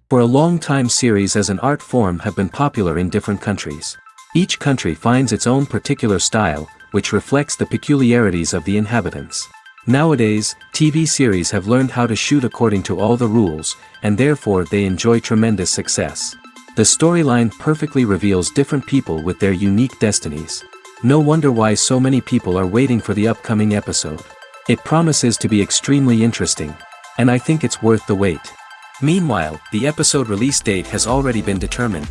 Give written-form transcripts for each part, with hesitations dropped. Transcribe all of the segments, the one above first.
For a long time series as an art form have been popular in different countries. Each country finds its own particular style, which reflects the peculiarities of the inhabitants. Nowadays, TV series have learned how to shoot according to all the rules, and therefore they enjoy tremendous success. The storyline perfectly reveals different people with their unique destinies. No wonder why so many people are waiting for the upcoming episode. It promises to be extremely interesting, and I think it's worth the wait. Meanwhile, the episode release date has already been determined.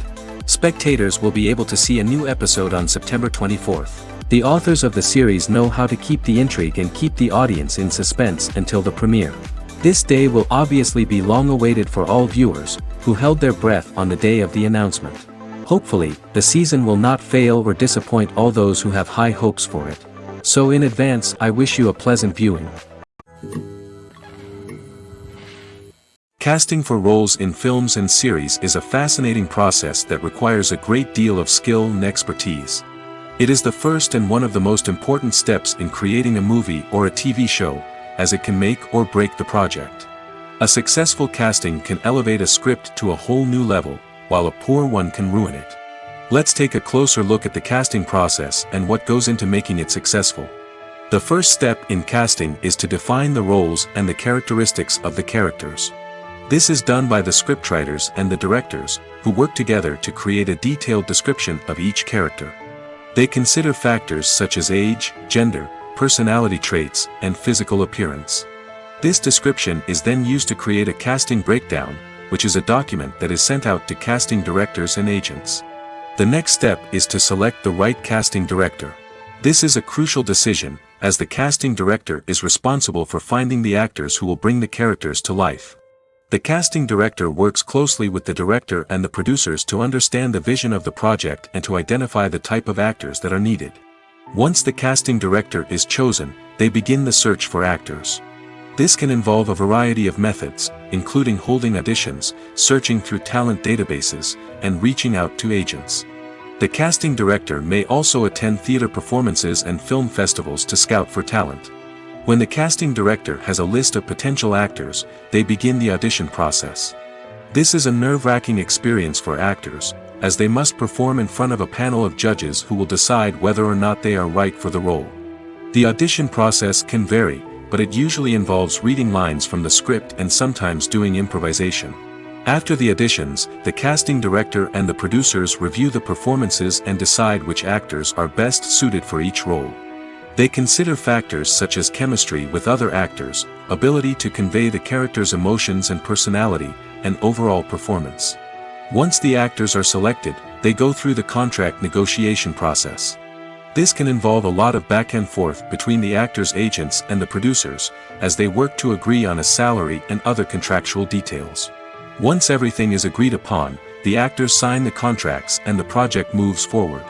Spectators will be able to see a new episode on September 24th. The authors of the series know how to keep the intrigue and keep the audience in suspense until the premiere. This day will obviously be long awaited for all viewers, who held their breath on the day of the announcement. Hopefully, the season will not fail or disappoint all those who have high hopes for it. So in advance, I wish you a pleasant viewing. Casting for roles in films and series is a fascinating process that requires a great deal of skill and expertise. It is the first and one of the most important steps in creating a movie or a TV show, as it can make or break the project. A successful casting can elevate a script to a whole new level, while a poor one can ruin it. Let's take a closer look at the casting process and what goes into making it successful. The first step in casting is to define the roles and the characteristics of the characters. This is done by the scriptwriters and the directors, who work together to create a detailed description of each character. They consider factors such as age, gender, personality traits, and physical appearance. This description is then used to create a casting breakdown, which is a document that is sent out to casting directors and agents. The next step is to select the right casting director. This is a crucial decision, as the casting director is responsible for finding the actors who will bring the characters to life. The casting director works closely with the director and the producers to understand the vision of the project and to identify the type of actors that are needed. Once the casting director is chosen, they begin the search for actors. This can involve a variety of methods, including holding auditions, searching through talent databases, and reaching out to agents. The casting director may also attend theater performances and film festivals to scout for talent. When the casting director has a list of potential actors, they begin the audition process. This is a nerve-wracking experience for actors, as they must perform in front of a panel of judges who will decide whether or not they are right for the role. The audition process can vary, but it usually involves reading lines from the script and sometimes doing improvisation. After the auditions, the casting director and the producers review the performances and decide which actors are best suited for each role. They consider factors such as chemistry with other actors, ability to convey the character's emotions and personality, and overall performance. Once the actors are selected, they go through the contract negotiation process. This can involve a lot of back and forth between the actors' agents and the producers, as they work to agree on a salary and other contractual details. Once everything is agreed upon, the actors sign the contracts and the project moves forward.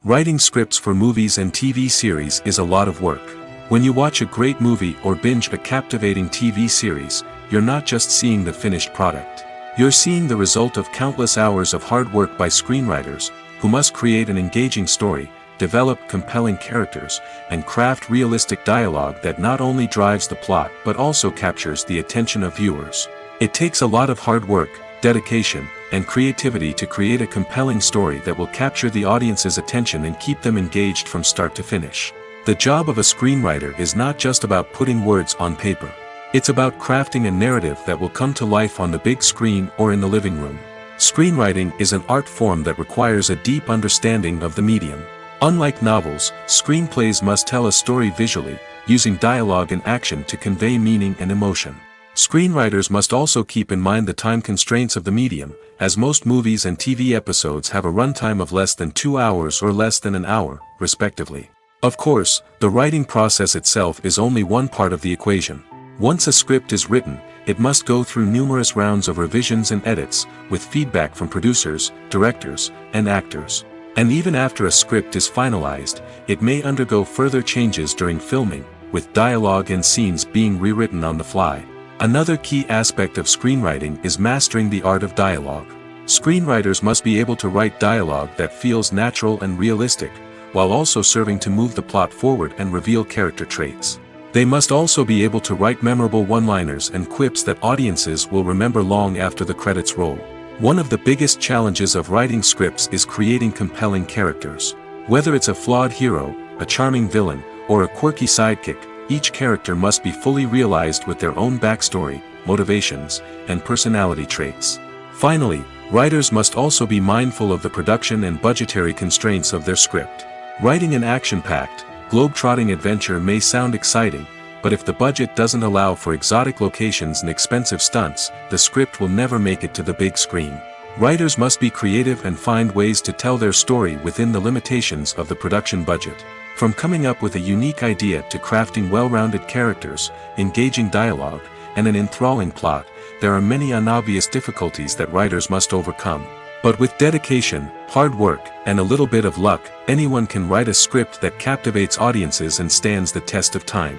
Writing scripts for movies and TV series is a lot of work. When you watch a great movie or binge a captivating TV series, you're not just seeing the finished product. You're seeing the result of countless hours of hard work by screenwriters, who must create an engaging story, develop compelling characters, and craft realistic dialogue that not only drives the plot but also captures the attention of viewers. It takes a lot of hard work, dedication, and creativity to create a compelling story that will capture the audience's attention and keep them engaged from start to finish. The job of a screenwriter is not just about putting words on paper. It's about crafting a narrative that will come to life on the big screen or in the living room. Screenwriting is an art form that requires a deep understanding of the medium. Unlike novels, screenplays must tell a story visually, using dialogue and action to convey meaning and emotion. Screenwriters must also keep in mind the time constraints of the medium, as most movies and TV episodes have a runtime of less than 2 hours or less than an hour, respectively. Of course, the writing process itself is only one part of the equation. Once a script is written, it must go through numerous rounds of revisions and edits, with feedback from producers, directors, and actors. And even after a script is finalized, it may undergo further changes during filming, with dialogue and scenes being rewritten on the fly. Another key aspect of screenwriting is mastering the art of dialogue. Screenwriters must be able to write dialogue that feels natural and realistic, while also serving to move the plot forward and reveal character traits. They must also be able to write memorable one-liners and quips that audiences will remember long after the credits roll. One of the biggest challenges of writing scripts is creating compelling characters. Whether it's a flawed hero, a charming villain, or a quirky sidekick, each character must be fully realized with their own backstory, motivations, and personality traits. Finally, writers must also be mindful of the production and budgetary constraints of their script. Writing an action-packed, globe-trotting adventure may sound exciting, but if the budget doesn't allow for exotic locations and expensive stunts, the script will never make it to the big screen. Writers must be creative and find ways to tell their story within the limitations of the production budget. From coming up with a unique idea to crafting well-rounded characters, engaging dialogue, and an enthralling plot, there are many unobvious difficulties that writers must overcome. But with dedication, hard work, and a little bit of luck, anyone can write a script that captivates audiences and stands the test of time.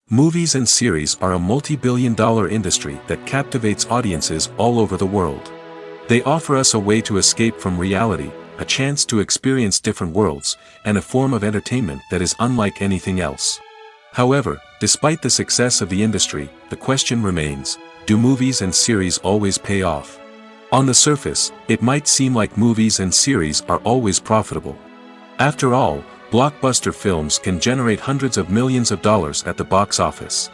Movies and series are a multi-billion-dollar industry that captivates audiences all over the world. They offer us a way to escape from reality, a chance to experience different worlds, and a form of entertainment that is unlike anything else. However, despite the success of the industry, the question remains, do movies and series always pay off? On the surface, it might seem like movies and series are always profitable. After all, blockbuster films can generate hundreds of millions of dollars at the box office.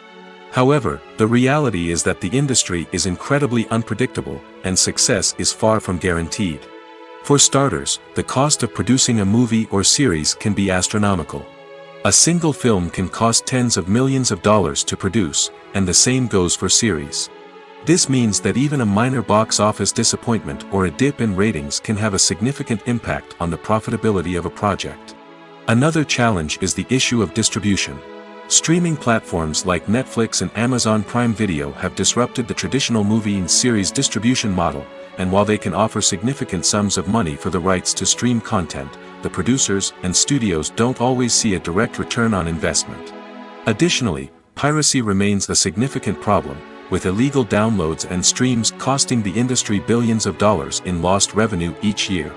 However, the reality is that the industry is incredibly unpredictable, and success is far from guaranteed. For starters, the cost of producing a movie or series can be astronomical. A single film can cost tens of millions of dollars to produce, and the same goes for series. This means that even a minor box office disappointment or a dip in ratings can have a significant impact on the profitability of a project. Another challenge is the issue of distribution. Streaming platforms like Netflix and Amazon Prime Video have disrupted the traditional movie and series distribution model, and while they can offer significant sums of money for the rights to stream content, the producers and studios don't always see a direct return on investment. Additionally, piracy remains a significant problem, with illegal downloads and streams costing the industry billions of dollars in lost revenue each year.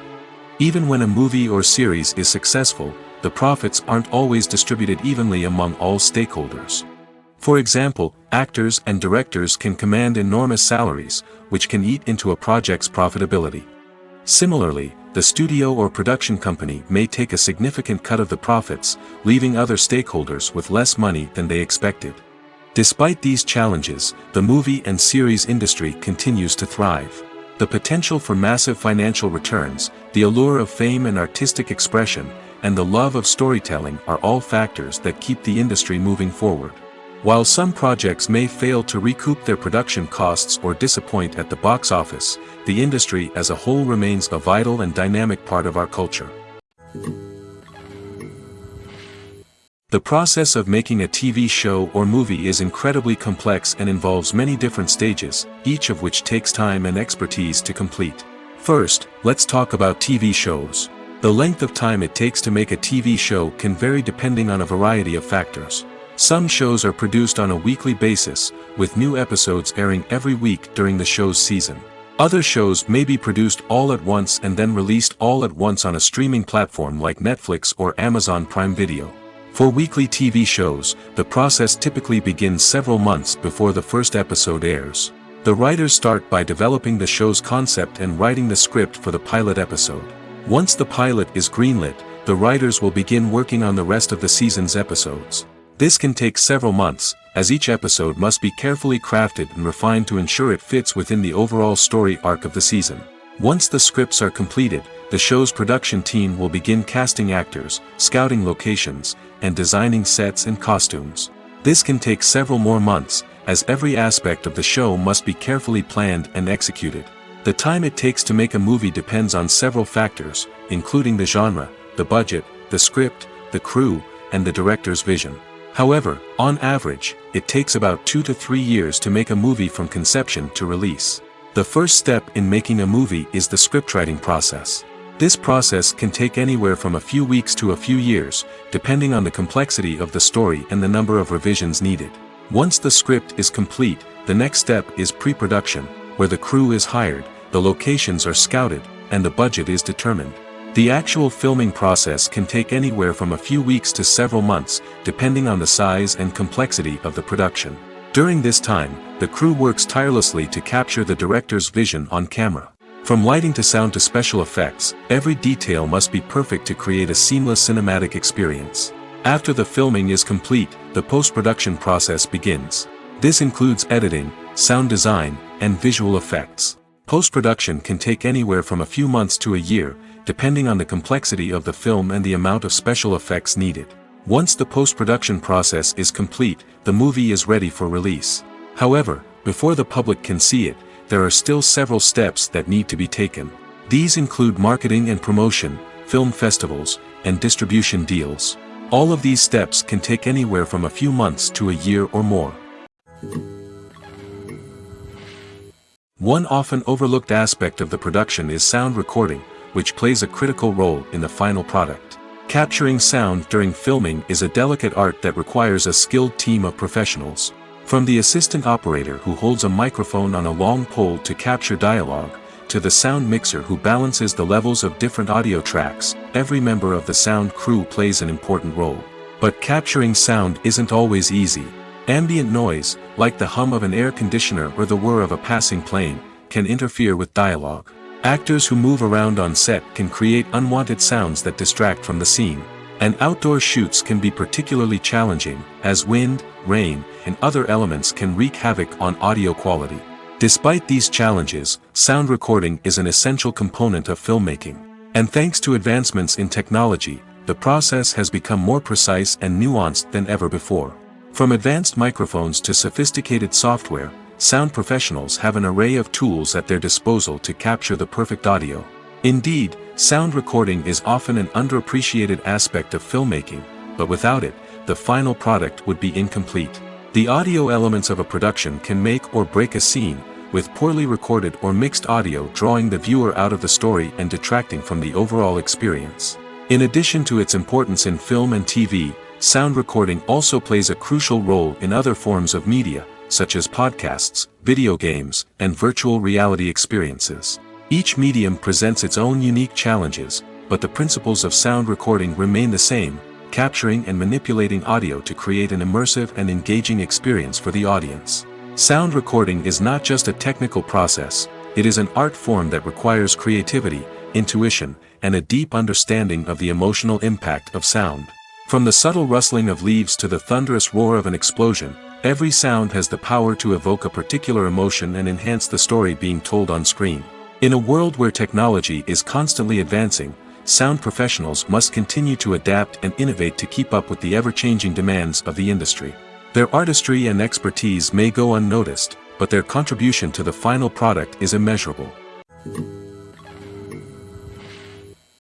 Even when a movie or series is successful, the profits aren't always distributed evenly among all stakeholders. For example, actors and directors can command enormous salaries, which can eat into a project's profitability. Similarly, the studio or production company may take a significant cut of the profits, leaving other stakeholders with less money than they expected. Despite these challenges, the movie and series industry continues to thrive. The potential for massive financial returns, the allure of fame and artistic expression, and the love of storytelling are all factors that keep the industry moving forward. While some projects may fail to recoup their production costs or disappoint at the box office, the industry as a whole remains a vital and dynamic part of our culture. The process of making a TV show or movie is incredibly complex and involves many different stages, each of which takes time and expertise to complete. First, let's talk about TV shows. The length of time it takes to make a TV show can vary depending on a variety of factors. Some shows are produced on a weekly basis, with new episodes airing every week during the show's season. Other shows may be produced all at once and then released all at once on a streaming platform like Netflix or Amazon Prime Video. For weekly TV shows, the process typically begins several months before the first episode airs. The writers start by developing the show's concept and writing the script for the pilot episode. Once the pilot is greenlit, the writers will begin working on the rest of the season's episodes. This can take several months, as each episode must be carefully crafted and refined to ensure it fits within the overall story arc of the season. Once the scripts are completed, the show's production team will begin casting actors, scouting locations, and designing sets and costumes. This can take several more months, as every aspect of the show must be carefully planned and executed. The time it takes to make a movie depends on several factors, including the genre, the budget, the script, the crew, and the director's vision. However, on average, it takes about 2 to 3 years to make a movie from conception to release. The first step in making a movie is the scriptwriting process. This process can take anywhere from a few weeks to a few years, depending on the complexity of the story and the number of revisions needed. Once the script is complete, the next step is pre-production, where the crew is hired, the locations are scouted, and the budget is determined. The actual filming process can take anywhere from a few weeks to several months, depending on the size and complexity of the production. During this time, the crew works tirelessly to capture the director's vision on camera. From lighting to sound to special effects, every detail must be perfect to create a seamless cinematic experience. After the filming is complete, the post-production process begins. This includes editing, sound design, and visual effects. Post-production can take anywhere from a few months to a year, depending on the complexity of the film and the amount of special effects needed. Once the post-production process is complete, the movie is ready for release. However, before the public can see it, there are still several steps that need to be taken. These include marketing and promotion, film festivals, and distribution deals. All of these steps can take anywhere from a few months to a year or more. One often overlooked aspect of the production is sound recording, which plays a critical role in the final product. Capturing sound during filming is a delicate art that requires a skilled team of professionals. From the assistant operator who holds a microphone on a long pole to capture dialogue, to the sound mixer who balances the levels of different audio tracks, every member of the sound crew plays an important role. But capturing sound isn't always easy. Ambient noise, like the hum of an air conditioner or the whir of a passing plane, can interfere with dialogue. Actors who move around on set can create unwanted sounds that distract from the scene. And outdoor shoots can be particularly challenging, as wind, rain, and other elements can wreak havoc on audio quality. Despite these challenges, sound recording is an essential component of filmmaking. And thanks to advancements in technology, the process has become more precise and nuanced than ever before. From advanced microphones to sophisticated software, sound professionals have an array of tools at their disposal to capture the perfect audio. Indeed, sound recording is often an underappreciated aspect of filmmaking, but without it, the final product would be incomplete. The audio elements of a production can make or break a scene, with poorly recorded or mixed audio drawing the viewer out of the story and detracting from the overall experience. In addition to its importance in film and TV, sound recording also plays a crucial role in other forms of media, such as podcasts, video games, and virtual reality experiences. Each medium presents its own unique challenges, but the principles of sound recording remain the same, capturing and manipulating audio to create an immersive and engaging experience for the audience. Sound recording is not just a technical process, it is an art form that requires creativity, intuition, and a deep understanding of the emotional impact of sound. From the subtle rustling of leaves to the thunderous roar of an explosion, every sound has the power to evoke a particular emotion and enhance the story being told on screen. In a world where technology is constantly advancing, sound professionals must continue to adapt and innovate to keep up with the ever-changing demands of the industry. Their artistry and expertise may go unnoticed, but their contribution to the final product is immeasurable.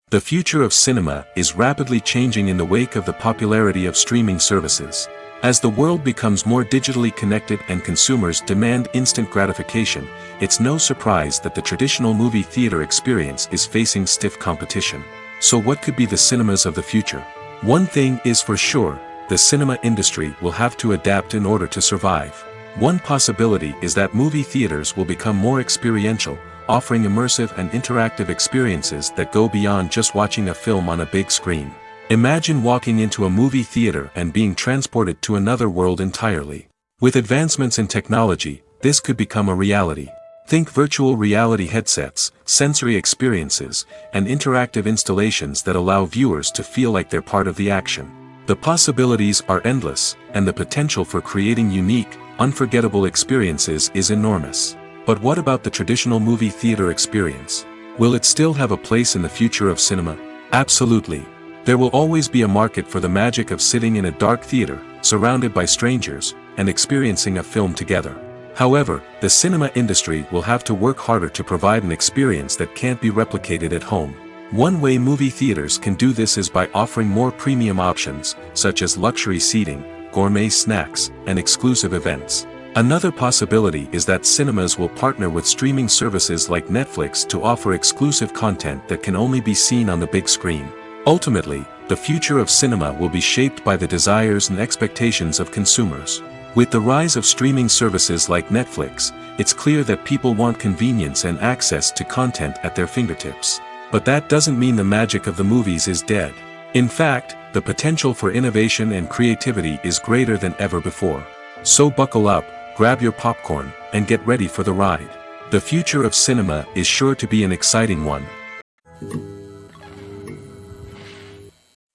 The future of cinema is rapidly changing in the wake of the popularity of streaming services. As the world becomes more digitally connected and consumers demand instant gratification, it's no surprise that the traditional movie theater experience is facing stiff competition. So what could be the cinemas of the future? One thing is for sure, the cinema industry will have to adapt in order to survive. One possibility is that movie theaters will become more experiential, offering immersive and interactive experiences that go beyond just watching a film on a big screen. Imagine walking into a movie theater and being transported to another world entirely. With advancements in technology, this could become a reality. Think virtual reality headsets, sensory experiences, and interactive installations that allow viewers to feel like they're part of the action. The possibilities are endless, and the potential for creating unique, unforgettable experiences is enormous. But what about the traditional movie theater experience? Will it still have a place in the future of cinema? Absolutely. There will always be a market for the magic of sitting in a dark theater, surrounded by strangers, and experiencing a film together. However, the cinema industry will have to work harder to provide an experience that can't be replicated at home. One way movie theaters can do this is by offering more premium options, such as luxury seating, gourmet snacks, and exclusive events. Another possibility is that cinemas will partner with streaming services like Netflix to offer exclusive content that can only be seen on the big screen. Ultimately, the future of cinema will be shaped by the desires and expectations of consumers. With the rise of streaming services like Netflix, it's clear that people want convenience and access to content at their fingertips. But that doesn't mean the magic of the movies is dead. In fact, the potential for innovation and creativity is greater than ever before. So buckle up, grab your popcorn, and get ready for the ride. The future of cinema is sure to be an exciting one.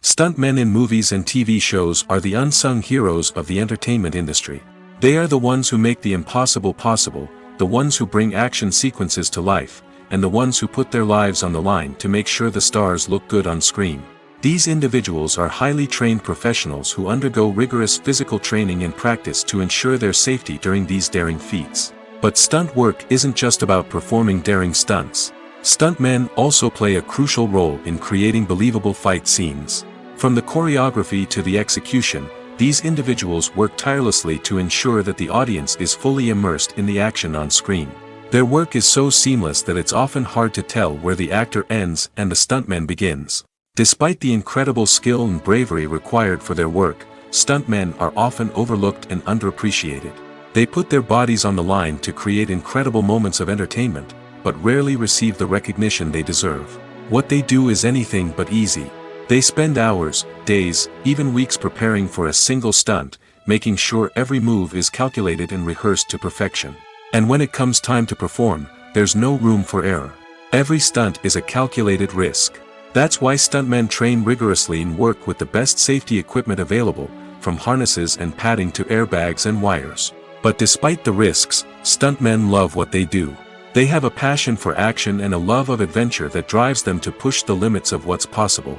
Stuntmen in movies and TV shows are the unsung heroes of the entertainment industry. They are the ones who make the impossible possible, the ones who bring action sequences to life, and the ones who put their lives on the line to make sure the stars look good on screen. These individuals are highly trained professionals who undergo rigorous physical training and practice to ensure their safety during these daring feats. But stunt work isn't just about performing daring stunts. Stuntmen also play a crucial role in creating believable fight scenes. From the choreography to the execution, these individuals work tirelessly to ensure that the audience is fully immersed in the action on screen. Their work is so seamless that it's often hard to tell where the actor ends and the stuntman begins. Despite the incredible skill and bravery required for their work, stuntmen are often overlooked and underappreciated. They put their bodies on the line to create incredible moments of entertainment, but rarely receive the recognition they deserve. What they do is anything but easy. They spend hours, days, even weeks preparing for a single stunt, making sure every move is calculated and rehearsed to perfection. And when it comes time to perform, there's no room for error. Every stunt is a calculated risk. That's why stuntmen train rigorously and work with the best safety equipment available, from harnesses and padding to airbags and wires. But despite the risks, stuntmen love what they do. They have a passion for action and a love of adventure that drives them to push the limits of what's possible.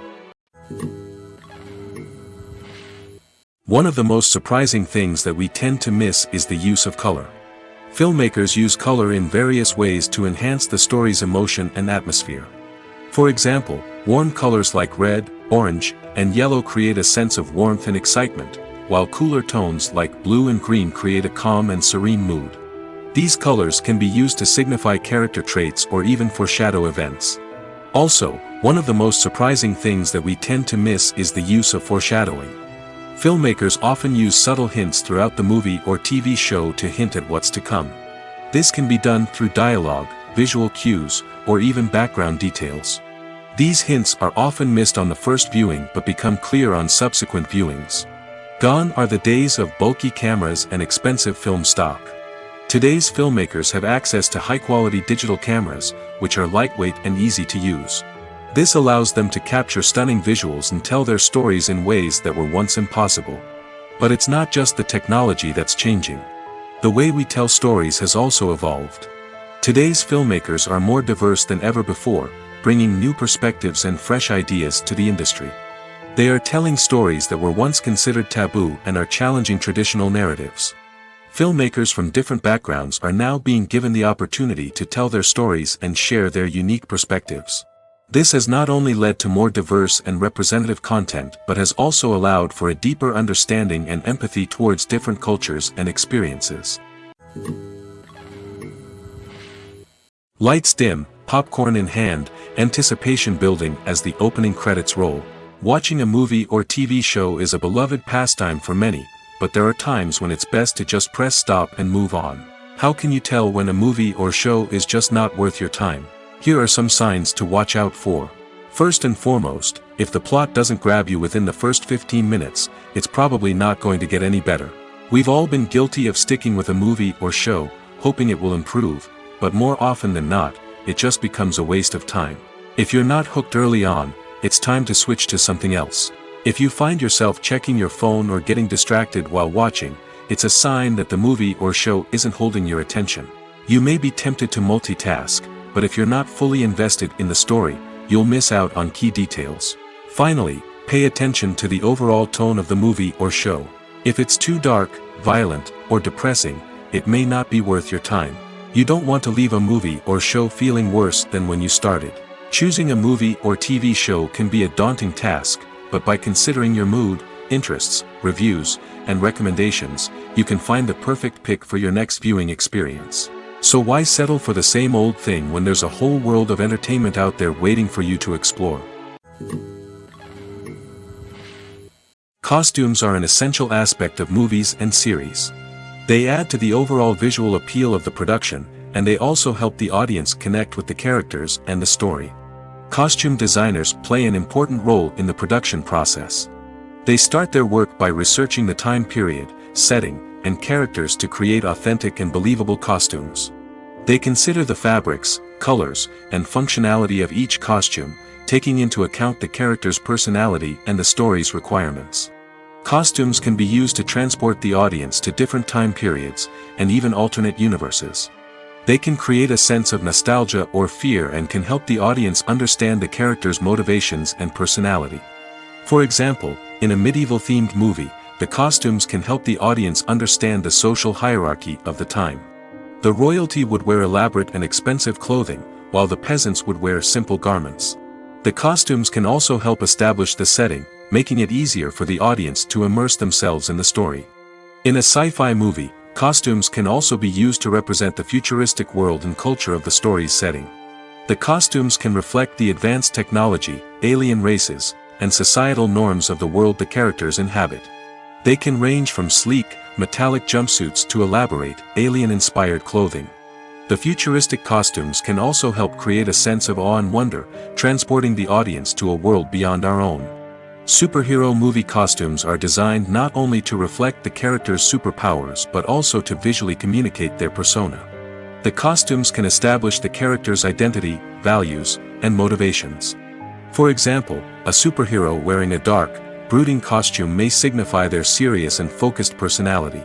One of the most surprising things that we tend to miss is the use of color. Filmmakers use color in various ways to enhance the story's emotion and atmosphere. For example, warm colors like red, orange, and yellow create a sense of warmth and excitement, while cooler tones like blue and green create a calm and serene mood. These colors can be used to signify character traits or even foreshadow events. Also, one of the most surprising things that we tend to miss is the use of foreshadowing. Filmmakers often use subtle hints throughout the movie or TV show to hint at what's to come. This can be done through dialogue, visual cues, or even background details. These hints are often missed on the first viewing but become clear on subsequent viewings. Gone are the days of bulky cameras and expensive film stock. Today's filmmakers have access to high-quality digital cameras, which are lightweight and easy to use. This allows them to capture stunning visuals and tell their stories in ways that were once impossible. But it's not just the technology that's changing. The way we tell stories has also evolved. Today's filmmakers are more diverse than ever before, bringing new perspectives and fresh ideas to the industry. They are telling stories that were once considered taboo and are challenging traditional narratives. Filmmakers from different backgrounds are now being given the opportunity to tell their stories and share their unique perspectives. This has not only led to more diverse and representative content but has also allowed for a deeper understanding and empathy towards different cultures and experiences. Lights dim, popcorn in hand, anticipation building as the opening credits roll. Watching a movie or TV show is a beloved pastime for many, but there are times when it's best to just press stop and move on. How can you tell when a movie or show is just not worth your time? Here are some signs to watch out for. First and foremost, if the plot doesn't grab you within the first 15 minutes, it's probably not going to get any better. We've all been guilty of sticking with a movie or show, hoping it will improve, but more often than not, it just becomes a waste of time. If you're not hooked early on, it's time to switch to something else. If you find yourself checking your phone or getting distracted while watching, it's a sign that the movie or show isn't holding your attention. You may be tempted to multitask, but if you're not fully invested in the story, you'll miss out on key details. Finally, pay attention to the overall tone of the movie or show. If it's too dark, violent, or depressing, it may not be worth your time. You don't want to leave a movie or show feeling worse than when you started. Choosing a movie or TV show can be a daunting task, but by considering your mood, interests, reviews, and recommendations, you can find the perfect pick for your next viewing experience. So why settle for the same old thing when there's a whole world of entertainment out there waiting for you to explore? Costumes are an essential aspect of movies and series. They add to the overall visual appeal of the production, and they also help the audience connect with the characters and the story. Costume designers play an important role in the production process. They start their work by researching the time period, setting, and characters to create authentic and believable costumes. They consider the fabrics, colors, and functionality of each costume, taking into account the character's personality and the story's requirements. Costumes can be used to transport the audience to different time periods, and even alternate universes. They can create a sense of nostalgia or fear and can help the audience understand the character's motivations and personality. For example, in a medieval-themed movie, the costumes can help the audience understand the social hierarchy of the time. The royalty would wear elaborate and expensive clothing, while the peasants would wear simple garments. The costumes can also help establish the setting, making it easier for the audience to immerse themselves in the story. In a sci-fi movie, costumes can also be used to represent the futuristic world and culture of the story's setting. The costumes can reflect the advanced technology, alien races, and societal norms of the world the characters inhabit. They can range from sleek, metallic jumpsuits to elaborate, alien-inspired clothing. The futuristic costumes can also help create a sense of awe and wonder, transporting the audience to a world beyond our own. Superhero movie costumes are designed not only to reflect the character's superpowers but also to visually communicate their persona. The costumes can establish the character's identity, values, and motivations. For example, a superhero wearing a dark, brooding costume may signify their serious and focused personality.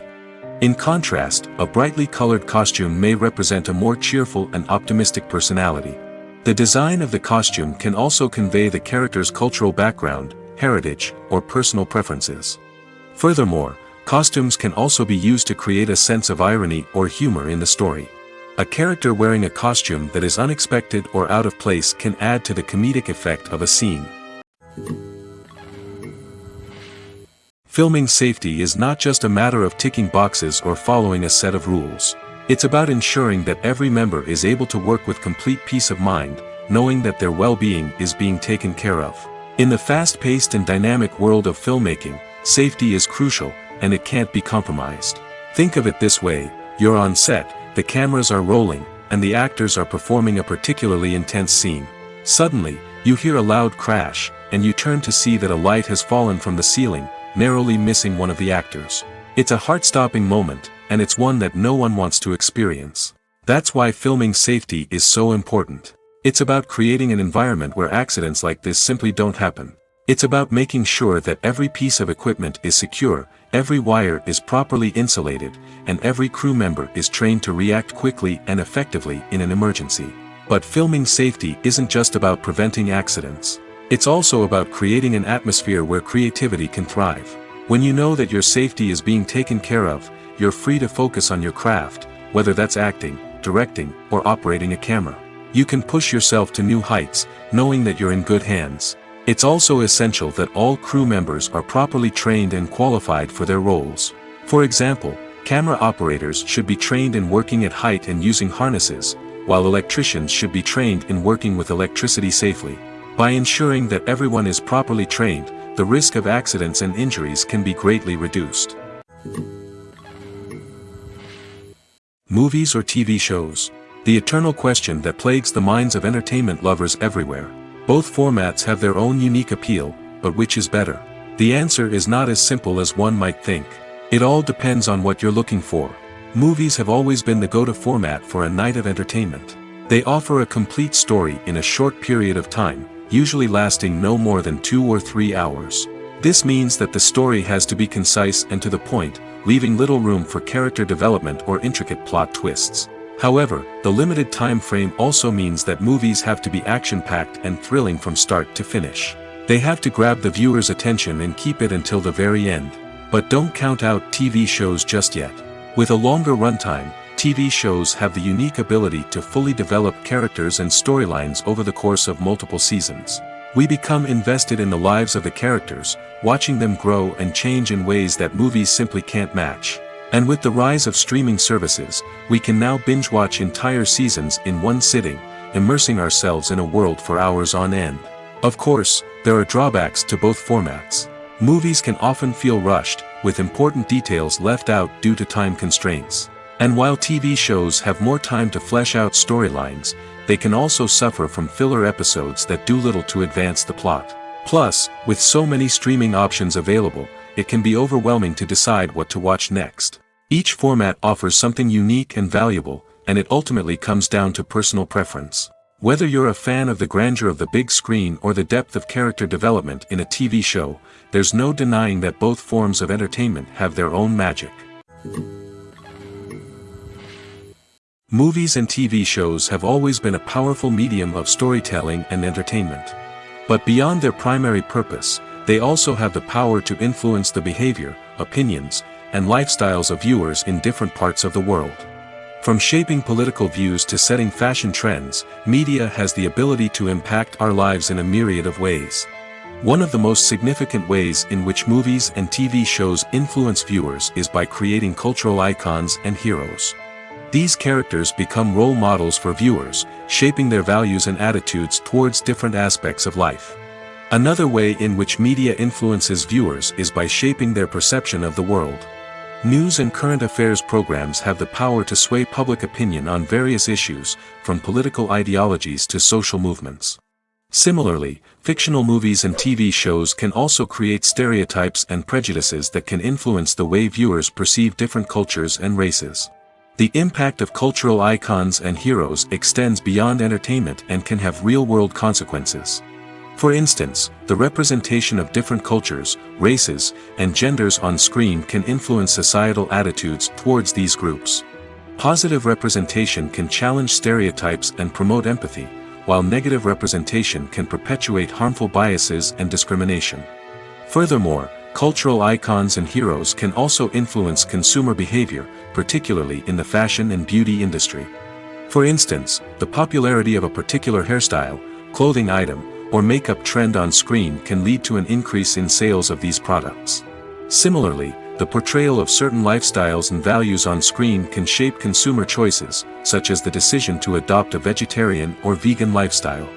In contrast, a brightly colored costume may represent a more cheerful and optimistic personality. The design of the costume can also convey the character's cultural background, heritage, or personal preferences. Furthermore, costumes can also be used to create a sense of irony or humor in the story. A character wearing a costume that is unexpected or out of place can add to the comedic effect of a scene. Filming safety is not just a matter of ticking boxes or following a set of rules. It's about ensuring that every member is able to work with complete peace of mind, knowing that their well-being is being taken care of. In the fast-paced and dynamic world of filmmaking, safety is crucial, and it can't be compromised. Think of it this way: you're on set, the cameras are rolling, and the actors are performing a particularly intense scene. Suddenly, you hear a loud crash, and you turn to see that a light has fallen from the ceiling, narrowly missing one of the actors. It's a heart-stopping moment, and it's one that no one wants to experience. That's why filming safety is so important. It's about creating an environment where accidents like this simply don't happen. It's about making sure that every piece of equipment is secure, every wire is properly insulated, and every crew member is trained to react quickly and effectively in an emergency. But filming safety isn't just about preventing accidents. It's also about creating an atmosphere where creativity can thrive. When you know that your safety is being taken care of, you're free to focus on your craft, whether that's acting, directing, or operating a camera. You can push yourself to new heights, knowing that you're in good hands. It's also essential that all crew members are properly trained and qualified for their roles. For example, camera operators should be trained in working at height and using harnesses, while electricians should be trained in working with electricity safely. By ensuring that everyone is properly trained, the risk of accidents and injuries can be greatly reduced. Movies or TV shows? The eternal question that plagues the minds of entertainment lovers everywhere. Both formats have their own unique appeal, but which is better? The answer is not as simple as one might think. It all depends on what you're looking for. Movies have always been the go-to format for a night of entertainment. They offer a complete story in a short period of time, usually lasting no more than 2 or 3 hours. This means that the story has to be concise and to the point, leaving little room for character development or intricate plot twists. However, the limited time frame also means that movies have to be action-packed and thrilling from start to finish. They have to grab the viewer's attention and keep it until the very end. But don't count out TV shows just yet. With a longer runtime, TV shows have the unique ability to fully develop characters and storylines over the course of multiple seasons. We become invested in the lives of the characters, watching them grow and change in ways that movies simply can't match. And with the rise of streaming services, we can now binge-watch entire seasons in one sitting, immersing ourselves in a world for hours on end. Of course, there are drawbacks to both formats. Movies can often feel rushed, with important details left out due to time constraints. And while TV shows have more time to flesh out storylines, they can also suffer from filler episodes that do little to advance the plot. Plus, with so many streaming options available, it can be overwhelming to decide what to watch next. Each format offers something unique and valuable, and it ultimately comes down to personal preference. Whether you're a fan of the grandeur of the big screen or the depth of character development in a TV show, there's no denying that both forms of entertainment have their own magic. Movies and TV shows have always been a powerful medium of storytelling and entertainment. But beyond their primary purpose, they also have the power to influence the behavior, opinions, and lifestyles of viewers in different parts of the world. From shaping political views to setting fashion trends, media has the ability to impact our lives in a myriad of ways. One of the most significant ways in which movies and TV shows influence viewers is by creating cultural icons and heroes. These characters become role models for viewers, shaping their values and attitudes towards different aspects of life. Another way in which media influences viewers is by shaping their perception of the world. News and current affairs programs have the power to sway public opinion on various issues, from political ideologies to social movements. Similarly, fictional movies and TV shows can also create stereotypes and prejudices that can influence the way viewers perceive different cultures and races. The impact of cultural icons and heroes extends beyond entertainment and can have real-world consequences. For instance, the representation of different cultures, races, and genders on screen can influence societal attitudes towards these groups. Positive representation can challenge stereotypes and promote empathy, while negative representation can perpetuate harmful biases and discrimination. Furthermore, cultural icons and heroes can also influence consumer behavior, particularly in the fashion and beauty industry. For instance, the popularity of a particular hairstyle, clothing item, or makeup trend on screen can lead to an increase in sales of these products. Similarly, the portrayal of certain lifestyles and values on screen can shape consumer choices, such as the decision to adopt a vegetarian or vegan lifestyle.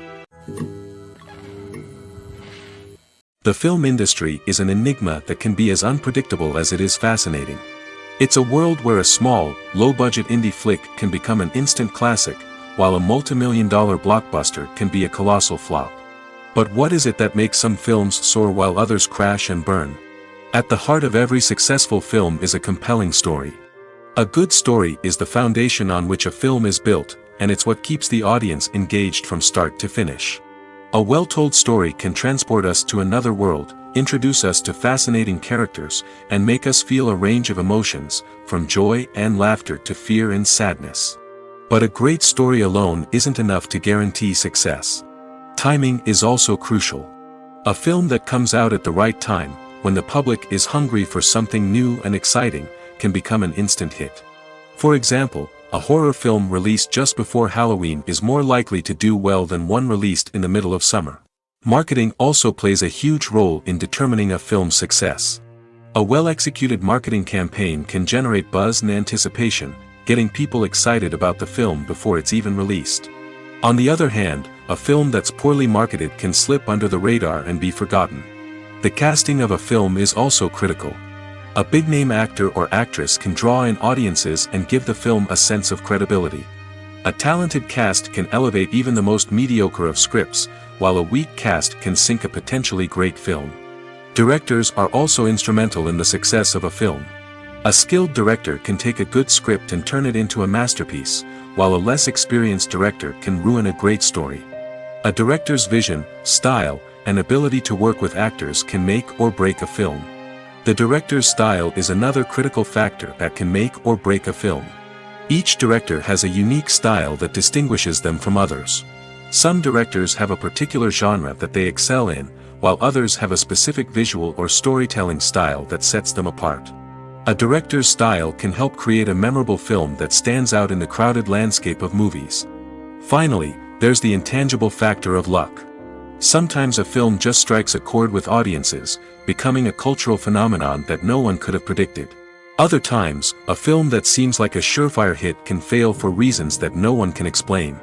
The film industry is an enigma that can be as unpredictable as it is fascinating. It's a world where a small, low-budget indie flick can become an instant classic, while a multi-million-dollar blockbuster can be a colossal flop. But what is it that makes some films soar while others crash and burn? At the heart of every successful film is a compelling story. A good story is the foundation on which a film is built, and it's what keeps the audience engaged from start to finish. A well-told story can transport us to another world, introduce us to fascinating characters, and make us feel a range of emotions, from joy and laughter to fear and sadness. But a great story alone isn't enough to guarantee success. Timing is also crucial. A film that comes out at the right time, when the public is hungry for something new and exciting, can become an instant hit. For example, a horror film released just before Halloween is more likely to do well than one released in the middle of summer. Marketing also plays a huge role in determining a film's success. A well-executed marketing campaign can generate buzz and anticipation, getting people excited about the film before it's even released. On the other hand, a film that's poorly marketed can slip under the radar and be forgotten. The casting of a film is also critical. A big-name actor or actress can draw in audiences and give the film a sense of credibility. A talented cast can elevate even the most mediocre of scripts, while a weak cast can sink a potentially great film. Directors are also instrumental in the success of a film. A skilled director can take a good script and turn it into a masterpiece, while a less experienced director can ruin a great story. A director's vision, style, and ability to work with actors can make or break a film. The director's style is another critical factor that can make or break a film. Each director has a unique style that distinguishes them from others. Some directors have a particular genre that they excel in, while others have a specific visual or storytelling style that sets them apart. A director's style can help create a memorable film that stands out in the crowded landscape of movies. Finally, there's the intangible factor of luck. Sometimes a film just strikes a chord with audiences, becoming a cultural phenomenon that no one could have predicted. Other times, a film that seems like a surefire hit can fail for reasons that no one can explain.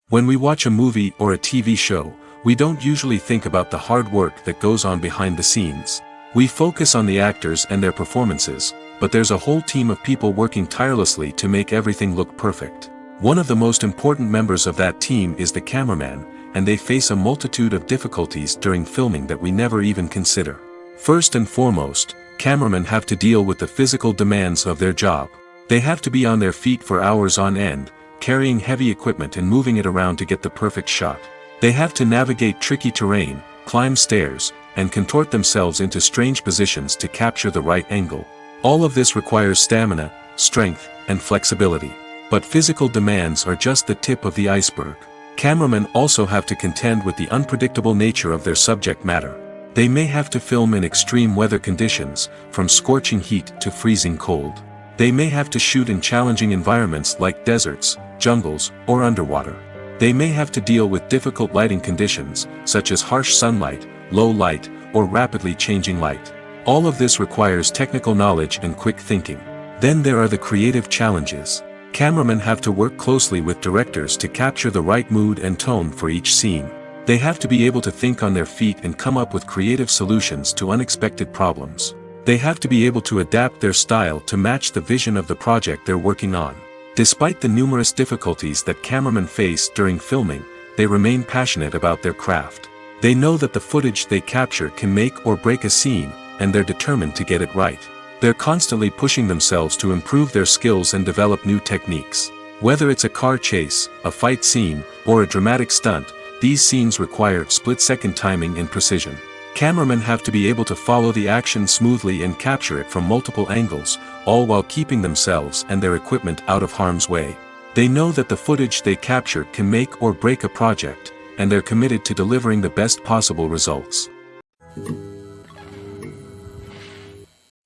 When we watch a movie or a TV show, we don't usually think about the hard work that goes on behind the scenes. We focus on the actors and their performances, but there's a whole team of people working tirelessly to make everything look perfect. One of the most important members of that team is the cameraman, and they face a multitude of difficulties during filming that we never even consider. First and foremost, cameramen have to deal with the physical demands of their job. They have to be on their feet for hours on end, carrying heavy equipment and moving it around to get the perfect shot. They have to navigate tricky terrain, climb stairs, and contort themselves into strange positions to capture the right angle. All of this requires stamina, strength, and flexibility. But physical demands are just the tip of the iceberg. Cameramen also have to contend with the unpredictable nature of their subject matter. They may have to film in extreme weather conditions, from scorching heat to freezing cold. They may have to shoot in challenging environments like deserts, jungles, or underwater. They may have to deal with difficult lighting conditions, such as harsh sunlight, low light, or rapidly changing light. All of this requires technical knowledge and quick thinking. Then there are the creative challenges. Cameramen have to work closely with directors to capture the right mood and tone for each scene. They have to be able to think on their feet and come up with creative solutions to unexpected problems. They have to be able to adapt their style to match the vision of the project they're working on. Despite the numerous difficulties that cameramen face during filming, they remain passionate about their craft. They know that the footage they capture can make or break a scene, and they're determined to get it right. They're constantly pushing themselves to improve their skills and develop new techniques. Whether it's a car chase, a fight scene, or a dramatic stunt, these scenes require split-second timing and precision. Cameramen have to be able to follow the action smoothly and capture it from multiple angles, all while keeping themselves and their equipment out of harm's way. They know that the footage they capture can make or break a project, and they're committed to delivering the best possible results.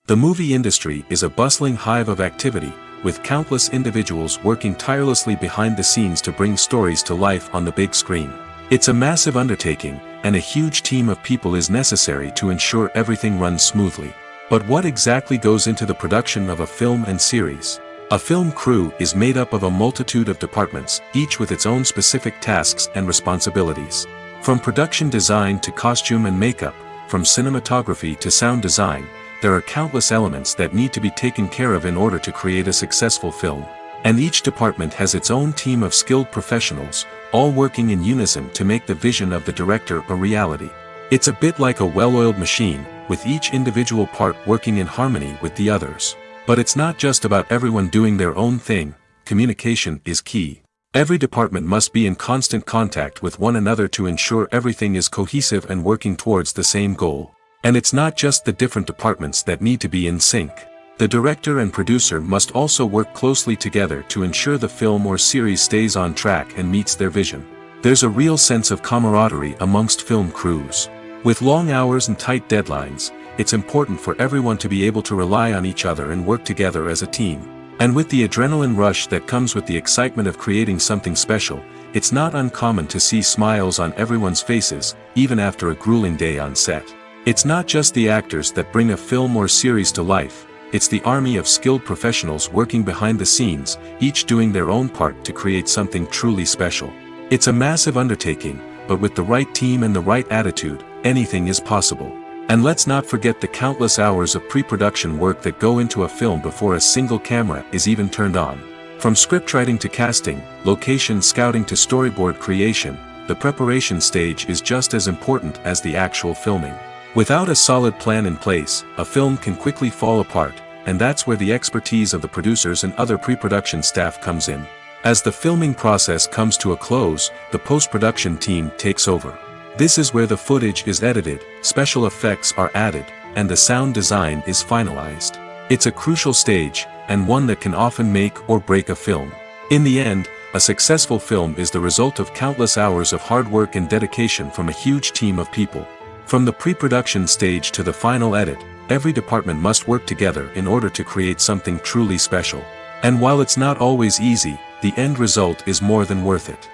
The movie industry is a bustling hive of activity, with countless individuals working tirelessly behind the scenes to bring stories to life on the big screen. It's a massive undertaking, and a huge team of people is necessary to ensure everything runs smoothly. But what exactly goes into the production of a film and series? A film crew is made up of a multitude of departments, each with its own specific tasks and responsibilities. From production design to costume and makeup, from cinematography to sound design, there are countless elements that need to be taken care of in order to create a successful film. And each department has its own team of skilled professionals, all working in unison to make the vision of the director a reality. It's a bit like a well-oiled machine, with each individual part working in harmony with the others. But it's not just about everyone doing their own thing. Communication is key. Every department must be in constant contact with one another to ensure everything is cohesive and working towards the same goal. And it's not just the different departments that need to be in sync. The director and producer must also work closely together to ensure the film or series stays on track and meets their vision. There's a real sense of camaraderie amongst film crews. With long hours and tight deadlines, it's important for everyone to be able to rely on each other and work together as a team. And with the adrenaline rush that comes with the excitement of creating something special, it's not uncommon to see smiles on everyone's faces, even after a grueling day on set. It's not just the actors that bring a film or series to life, it's the army of skilled professionals working behind the scenes, each doing their own part to create something truly special. It's a massive undertaking, but with the right team and the right attitude, anything is possible. And let's not forget the countless hours of pre-production work that go into a film before a single camera is even turned on. From scriptwriting to casting, location scouting to storyboard creation, the preparation stage is just as important as the actual filming. Without a solid plan in place, a film can quickly fall apart, and that's where the expertise of the producers and other pre-production staff comes in. As the filming process comes to a close, the post-production team takes over. This is where the footage is edited, special effects are added, and the sound design is finalized. It's a crucial stage, and one that can often make or break a film. In the end, a successful film is the result of countless hours of hard work and dedication from a huge team of people. From the pre-production stage to the final edit, every department must work together in order to create something truly special. And while it's not always easy, the end result is more than worth it.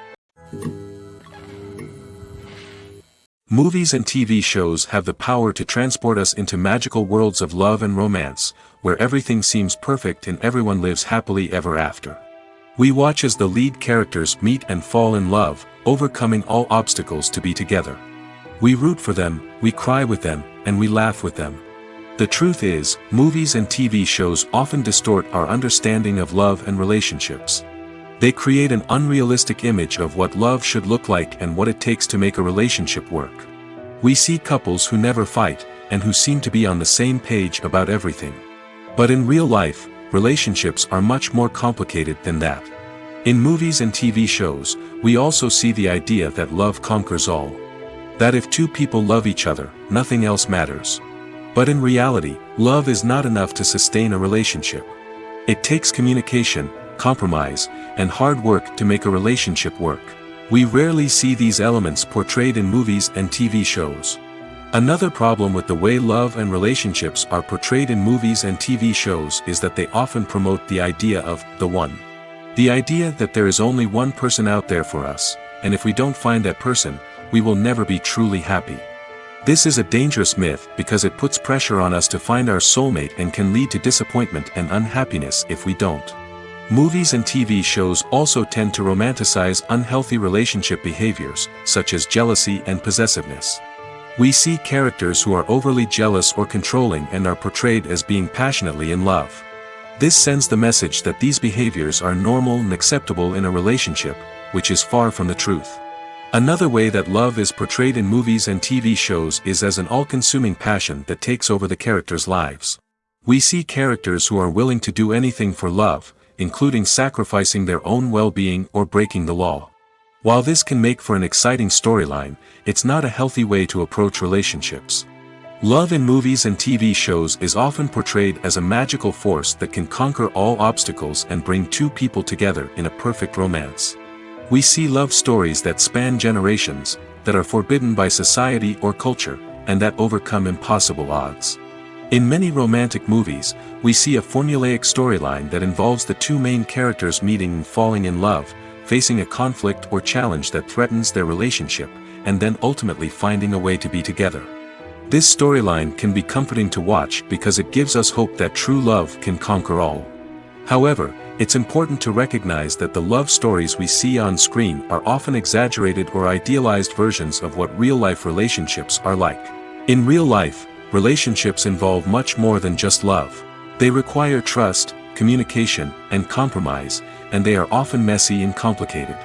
Movies and TV shows have the power to transport us into magical worlds of love and romance, where everything seems perfect and everyone lives happily ever after. We watch as the lead characters meet and fall in love, overcoming all obstacles to be together. We root for them, we cry with them, and we laugh with them. The truth is, movies and TV shows often distort our understanding of love and relationships. They create an unrealistic image of what love should look like and what it takes to make a relationship work. We see couples who never fight, and who seem to be on the same page about everything. But in real life, relationships are much more complicated than that. In movies and TV shows, we also see the idea that love conquers all. That if two people love each other, nothing else matters. But in reality, love is not enough to sustain a relationship. It takes communication, compromise, and hard work to make a relationship work. We rarely see these elements portrayed in movies and TV shows. Another problem with the way love and relationships are portrayed in movies and TV shows is that they often promote the idea of the one. The idea that there is only one person out there for us, and if we don't find that person, we will never be truly happy. This is a dangerous myth because it puts pressure on us to find our soulmate and can lead to disappointment and unhappiness if we don't. Movies and TV shows also tend to romanticize unhealthy relationship behaviors, such as jealousy and possessiveness. We see characters who are overly jealous or controlling and are portrayed as being passionately in love. This sends the message that these behaviors are normal and acceptable in a relationship, which is far from the truth. Another way that love is portrayed in movies and TV shows is as an all-consuming passion that takes over the characters' lives. We see characters who are willing to do anything for love, including sacrificing their own well-being or breaking the law. While this can make for an exciting storyline, it's not a healthy way to approach relationships. Love in movies and TV shows is often portrayed as a magical force that can conquer all obstacles and bring two people together in a perfect romance. We see love stories that span generations, that are forbidden by society or culture, and that overcome impossible odds. In many romantic movies, we see a formulaic storyline that involves the two main characters meeting and falling in love, facing a conflict or challenge that threatens their relationship, and then ultimately finding a way to be together. This storyline can be comforting to watch because it gives us hope that true love can conquer all. However, it's important to recognize that the love stories we see on screen are often exaggerated or idealized versions of what real-life relationships are like. In real life, relationships involve much more than just love. They require trust, communication, and compromise, and they are often messy and complicated.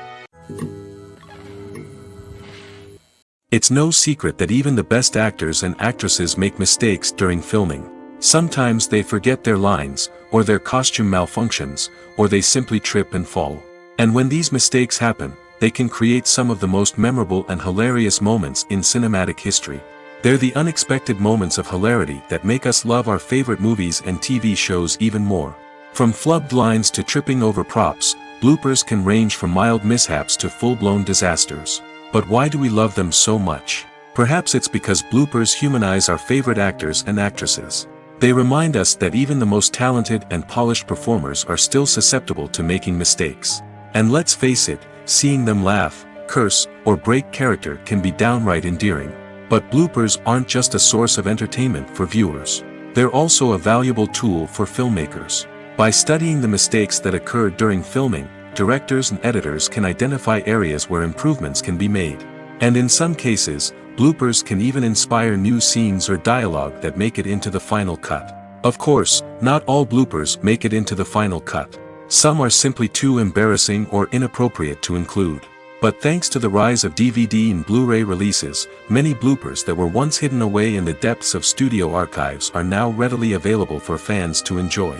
It's no secret that even the best actors and actresses make mistakes during filming. Sometimes they forget their lines, or their costume malfunctions, or they simply trip and fall. And when these mistakes happen, they can create some of the most memorable and hilarious moments in cinematic history. They're the unexpected moments of hilarity that make us love our favorite movies and TV shows even more. From flubbed lines to tripping over props, bloopers can range from mild mishaps to full-blown disasters. But why do we love them so much? Perhaps it's because bloopers humanize our favorite actors and actresses. They remind us that even the most talented and polished performers are still susceptible to making mistakes. And let's face it, seeing them laugh, curse, or break character can be downright endearing. But bloopers aren't just a source of entertainment for viewers. They're also a valuable tool for filmmakers. By studying the mistakes that occurred during filming, directors and editors can identify areas where improvements can be made. And in some cases, bloopers can even inspire new scenes or dialogue that make it into the final cut. Of course, not all bloopers make it into the final cut. Some are simply too embarrassing or inappropriate to include. But thanks to the rise of DVD and Blu-ray releases, many bloopers that were once hidden away in the depths of studio archives are now readily available for fans to enjoy.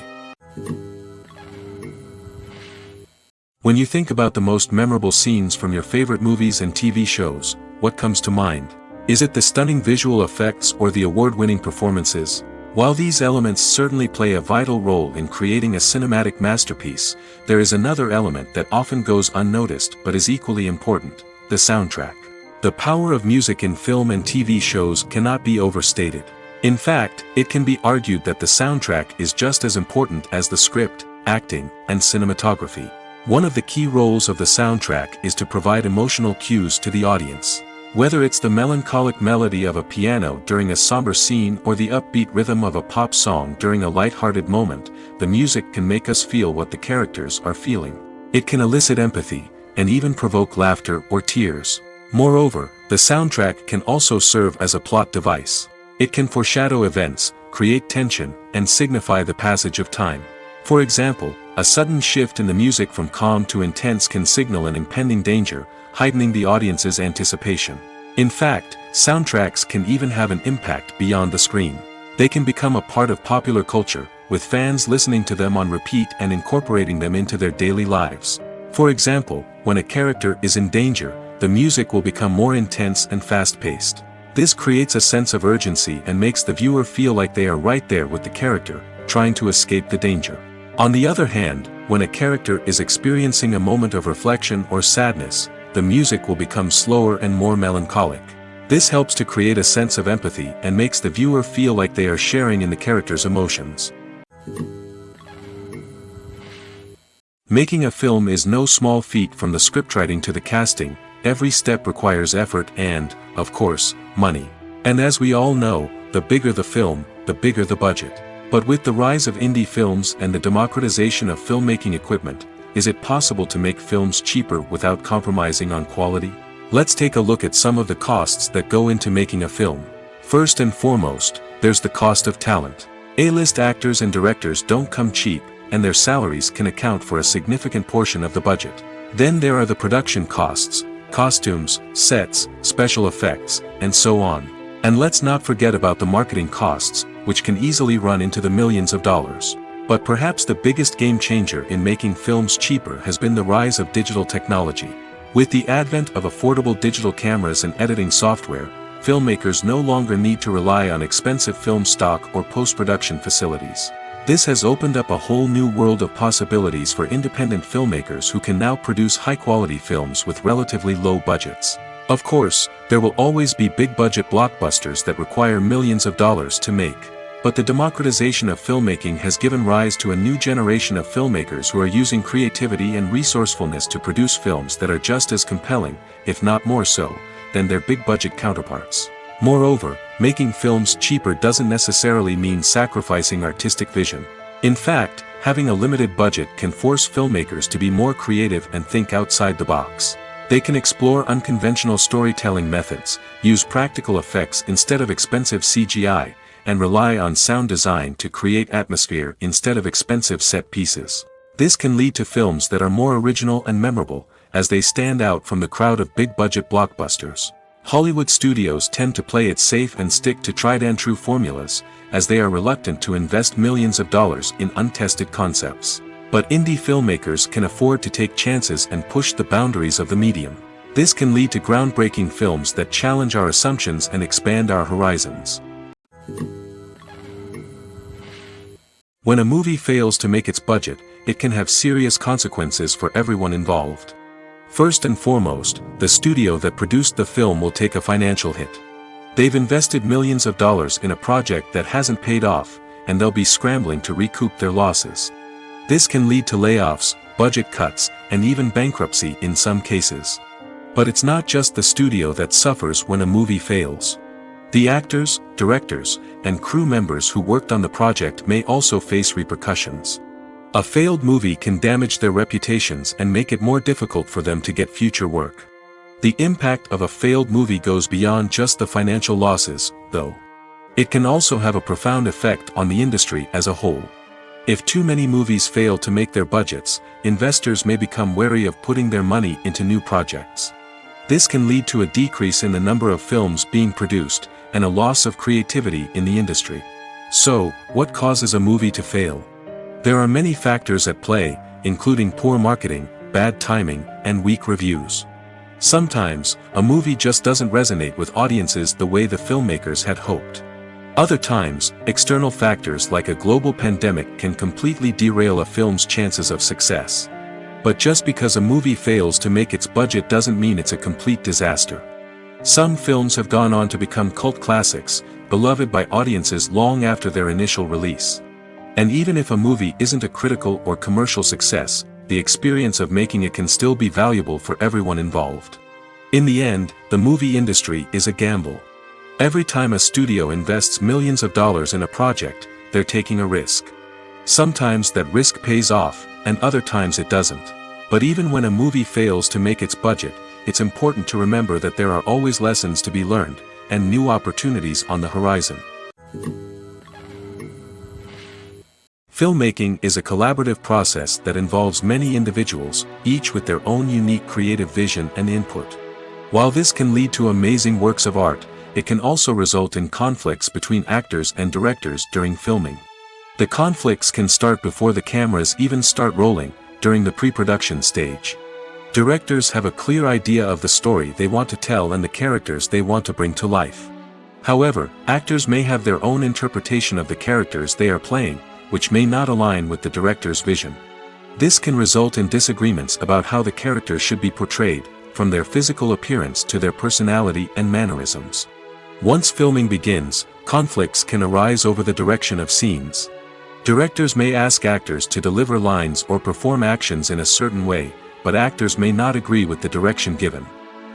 When you think about the most memorable scenes from your favorite movies and TV shows, what comes to mind? Is it the stunning visual effects or the award-winning performances? While these elements certainly play a vital role in creating a cinematic masterpiece, there is another element that often goes unnoticed but is equally important: the soundtrack. The power of music in film and TV shows cannot be overstated. In fact, it can be argued that the soundtrack is just as important as the script, acting, and cinematography. One of the key roles of the soundtrack is to provide emotional cues to the audience. Whether it's the melancholic melody of a piano during a somber scene or the upbeat rhythm of a pop song during a light-hearted moment, the music can make us feel what the characters are feeling. It can elicit empathy, and even provoke laughter or tears. Moreover, the soundtrack can also serve as a plot device. It can foreshadow events, create tension, and signify the passage of time. For example, a sudden shift in the music from calm to intense can signal an impending danger, heightening the audience's anticipation. In fact, soundtracks can even have an impact beyond the screen. They can become a part of popular culture, with fans listening to them on repeat and incorporating them into their daily lives. For example, when a character is in danger, the music will become more intense and fast-paced. This creates a sense of urgency and makes the viewer feel like they are right there with the character, trying to escape the danger. On the other hand, when a character is experiencing a moment of reflection or sadness, the music will become slower and more melancholic. This helps to create a sense of empathy and makes the viewer feel like they are sharing in the character's emotions. Making a film is no small feat. From the scriptwriting to the casting, every step requires effort and, of course, money. And as we all know, the bigger the film, the bigger the budget. But with the rise of indie films and the democratization of filmmaking equipment, is it possible to make films cheaper without compromising on quality? Let's take a look at some of the costs that go into making a film. First and foremost, there's the cost of talent. A-list actors and directors don't come cheap, and their salaries can account for a significant portion of the budget. Then there are the production costs, costumes, sets, special effects, and so on. And let's not forget about the marketing costs, which can easily run into the millions of dollars. But perhaps the biggest game changer in making films cheaper has been the rise of digital technology. With the advent of affordable digital cameras and editing software, filmmakers no longer need to rely on expensive film stock or post-production facilities. This has opened up a whole new world of possibilities for independent filmmakers who can now produce high-quality films with relatively low budgets. Of course, there will always be big-budget blockbusters that require millions of dollars to make. But the democratization of filmmaking has given rise to a new generation of filmmakers who are using creativity and resourcefulness to produce films that are just as compelling, if not more so, than their big-budget counterparts. Moreover, making films cheaper doesn't necessarily mean sacrificing artistic vision. In fact, having a limited budget can force filmmakers to be more creative and think outside the box. They can explore unconventional storytelling methods, use practical effects instead of expensive CGI, and rely on sound design to create atmosphere instead of expensive set pieces. This can lead to films that are more original and memorable, as they stand out from the crowd of big-budget blockbusters. Hollywood studios tend to play it safe and stick to tried-and-true formulas, as they are reluctant to invest millions of dollars in untested concepts. But indie filmmakers can afford to take chances and push the boundaries of the medium. This can lead to groundbreaking films that challenge our assumptions and expand our horizons. When a movie fails to make its budget, it can have serious consequences for everyone involved. First and foremost, the studio that produced the film will take a financial hit. They've invested millions of dollars in a project that hasn't paid off, and they'll be scrambling to recoup their losses. This can lead to layoffs, budget cuts, and even bankruptcy in some cases. But it's not just the studio that suffers when a movie fails. The actors, directors, and crew members who worked on the project may also face repercussions. A failed movie can damage their reputations and make it more difficult for them to get future work. The impact of a failed movie goes beyond just the financial losses, though. It can also have a profound effect on the industry as a whole. If too many movies fail to make their budgets, investors may become wary of putting their money into new projects. This can lead to a decrease in the number of films being produced, and a loss of creativity in the industry. So, what causes a movie to fail? There are many factors at play, including poor marketing, bad timing, and weak reviews. Sometimes, a movie just doesn't resonate with audiences the way the filmmakers had hoped. Other times, external factors like a global pandemic can completely derail a film's chances of success. But just because a movie fails to make its budget doesn't mean it's a complete disaster. Some films have gone on to become cult classics, beloved by audiences long after their initial release. And even if a movie isn't a critical or commercial success, the experience of making it can still be valuable for everyone involved. In the end, the movie industry is a gamble. Every time a studio invests millions of dollars in a project, they're taking a risk. Sometimes that risk pays off, and other times it doesn't. But even when a movie fails to make its budget, it's important to remember that there are always lessons to be learned, and new opportunities on the horizon. Filmmaking is a collaborative process that involves many individuals, each with their own unique creative vision and input. While this can lead to amazing works of art, it can also result in conflicts between actors and directors during filming. The conflicts can start before the cameras even start rolling, during the pre-production stage. Directors have a clear idea of the story they want to tell and the characters they want to bring to life. However, actors may have their own interpretation of the characters they are playing, which may not align with the director's vision. This can result in disagreements about how the characters should be portrayed, from their physical appearance to their personality and mannerisms. Once filming begins, conflicts can arise over the direction of scenes. Directors may ask actors to deliver lines or perform actions in a certain way, but actors may not agree with the direction given.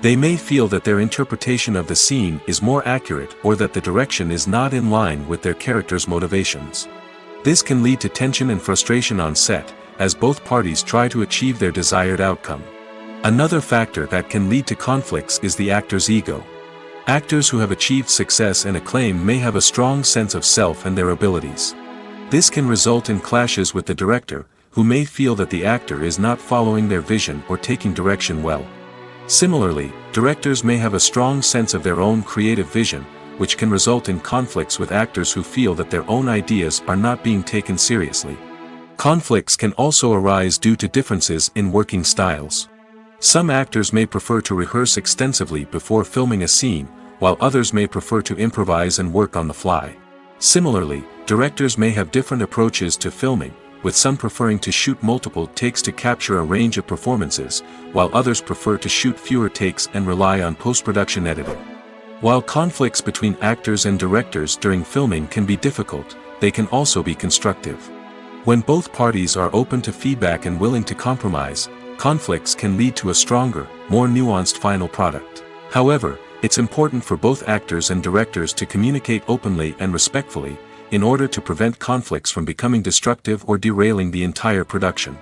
They may feel that their interpretation of the scene is more accurate or that the direction is not in line with their character's motivations. This can lead to tension and frustration on set, as both parties try to achieve their desired outcome. Another factor that can lead to conflicts is the actor's ego. Actors who have achieved success and acclaim may have a strong sense of self and their abilities. This can result in clashes with the director, who may feel that the actor is not following their vision or taking direction well. Similarly, directors may have a strong sense of their own creative vision, which can result in conflicts with actors who feel that their own ideas are not being taken seriously. Conflicts can also arise due to differences in working styles. Some actors may prefer to rehearse extensively before filming a scene, while others may prefer to improvise and work on the fly. Similarly, directors may have different approaches to filming, with some preferring to shoot multiple takes to capture a range of performances, while others prefer to shoot fewer takes and rely on post-production editing. While conflicts between actors and directors during filming can be difficult, they can also be constructive. When both parties are open to feedback and willing to compromise, conflicts can lead to a stronger, more nuanced final product. However, it's important for both actors and directors to communicate openly and respectfully, in order to prevent conflicts from becoming destructive or derailing the entire production.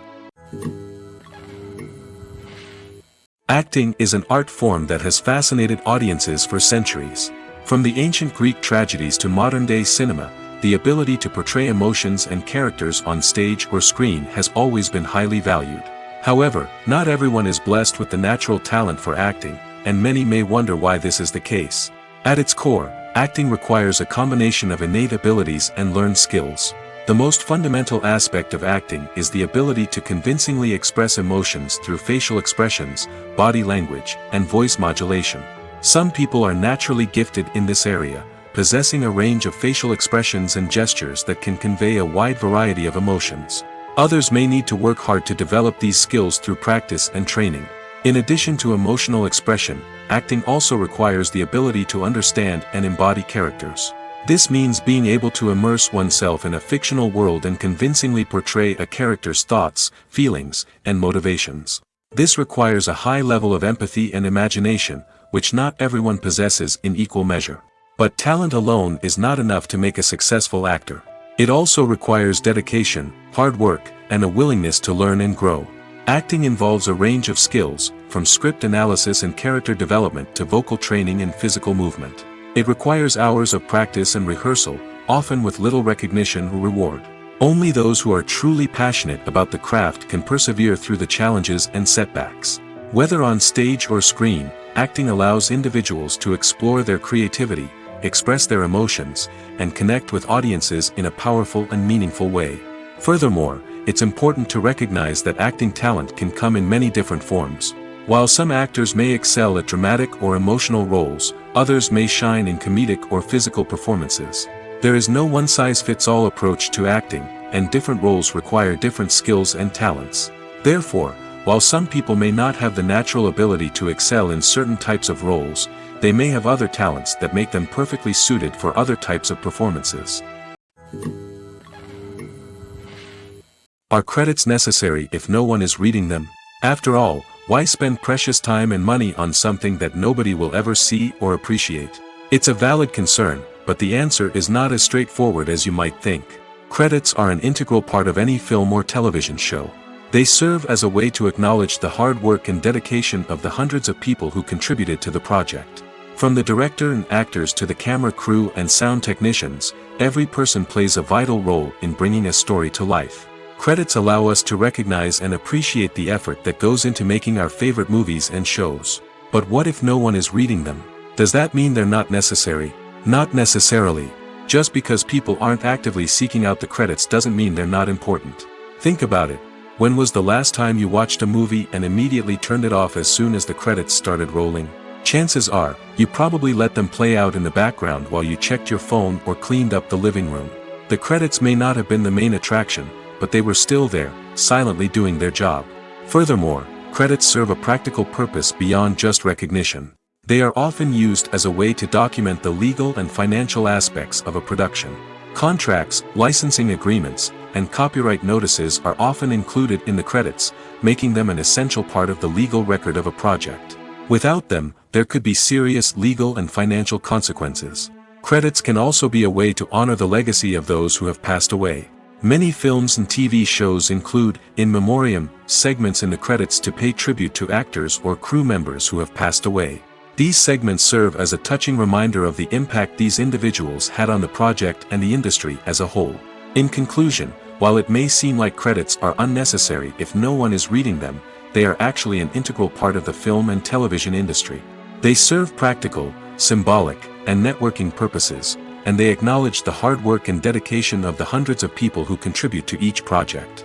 Acting is an art form that has fascinated audiences for centuries. From the ancient Greek tragedies to modern-day cinema, the ability to portray emotions and characters on stage or screen has always been highly valued. However, not everyone is blessed with the natural talent for acting, and many may wonder why this is the case. At its core, acting requires a combination of innate abilities and learned skills. The most fundamental aspect of acting is the ability to convincingly express emotions through facial expressions, body language, and voice modulation. Some people are naturally gifted in this area, possessing a range of facial expressions and gestures that can convey a wide variety of emotions. Others may need to work hard to develop these skills through practice and training. In addition to emotional expression, acting also requires the ability to understand and embody characters. This means being able to immerse oneself in a fictional world and convincingly portray a character's thoughts, feelings, and motivations. This requires a high level of empathy and imagination, which not everyone possesses in equal measure. But talent alone is not enough to make a successful actor. It also requires dedication, hard work, and a willingness to learn and grow. Acting involves a range of skills, from script analysis and character development to vocal training and physical movement. It requires hours of practice and rehearsal, often with little recognition or reward. Only those who are truly passionate about the craft can persevere through the challenges and setbacks. Whether on stage or screen, acting allows individuals to explore their creativity, express their emotions, and connect with audiences in a powerful and meaningful way. Furthermore, it's important to recognize that acting talent can come in many different forms. While some actors may excel at dramatic or emotional roles, others may shine in comedic or physical performances. There is no one-size-fits-all approach to acting, and different roles require different skills and talents. Therefore, while some people may not have the natural ability to excel in certain types of roles, they may have other talents that make them perfectly suited for other types of performances. Are credits necessary if no one is reading them? After all, why spend precious time and money on something that nobody will ever see or appreciate? It's a valid concern, but the answer is not as straightforward as you might think. Credits are an integral part of any film or television show. They serve as a way to acknowledge the hard work and dedication of the hundreds of people who contributed to the project. From the director and actors to the camera crew and sound technicians, every person plays a vital role in bringing a story to life. Credits allow us to recognize and appreciate the effort that goes into making our favorite movies and shows. But what if no one is reading them? Does that mean they're not necessary? Not necessarily. Just because people aren't actively seeking out the credits doesn't mean they're not important. Think about it. When was the last time you watched a movie and immediately turned it off as soon as the credits started rolling? Chances are, you probably let them play out in the background while you checked your phone or cleaned up the living room. The credits may not have been the main attraction, but they were still there, silently doing their job. Furthermore, credits serve a practical purpose beyond just recognition. They are often used as a way to document the legal and financial aspects of a production. Contracts, licensing agreements, and copyright notices are often included in the credits, making them an essential part of the legal record of a project. Without them, there could be serious legal and financial consequences. Credits can also be a way to honor the legacy of those who have passed away. Many films and TV shows include, in memoriam, segments in the credits to pay tribute to actors or crew members who have passed away. These segments serve as a touching reminder of the impact these individuals had on the project and the industry as a whole. In conclusion, while it may seem like credits are unnecessary if no one is reading them, they are actually an integral part of the film and television industry. They serve practical, symbolic, and networking purposes, and they acknowledge the hard work and dedication of the hundreds of people who contribute to each project.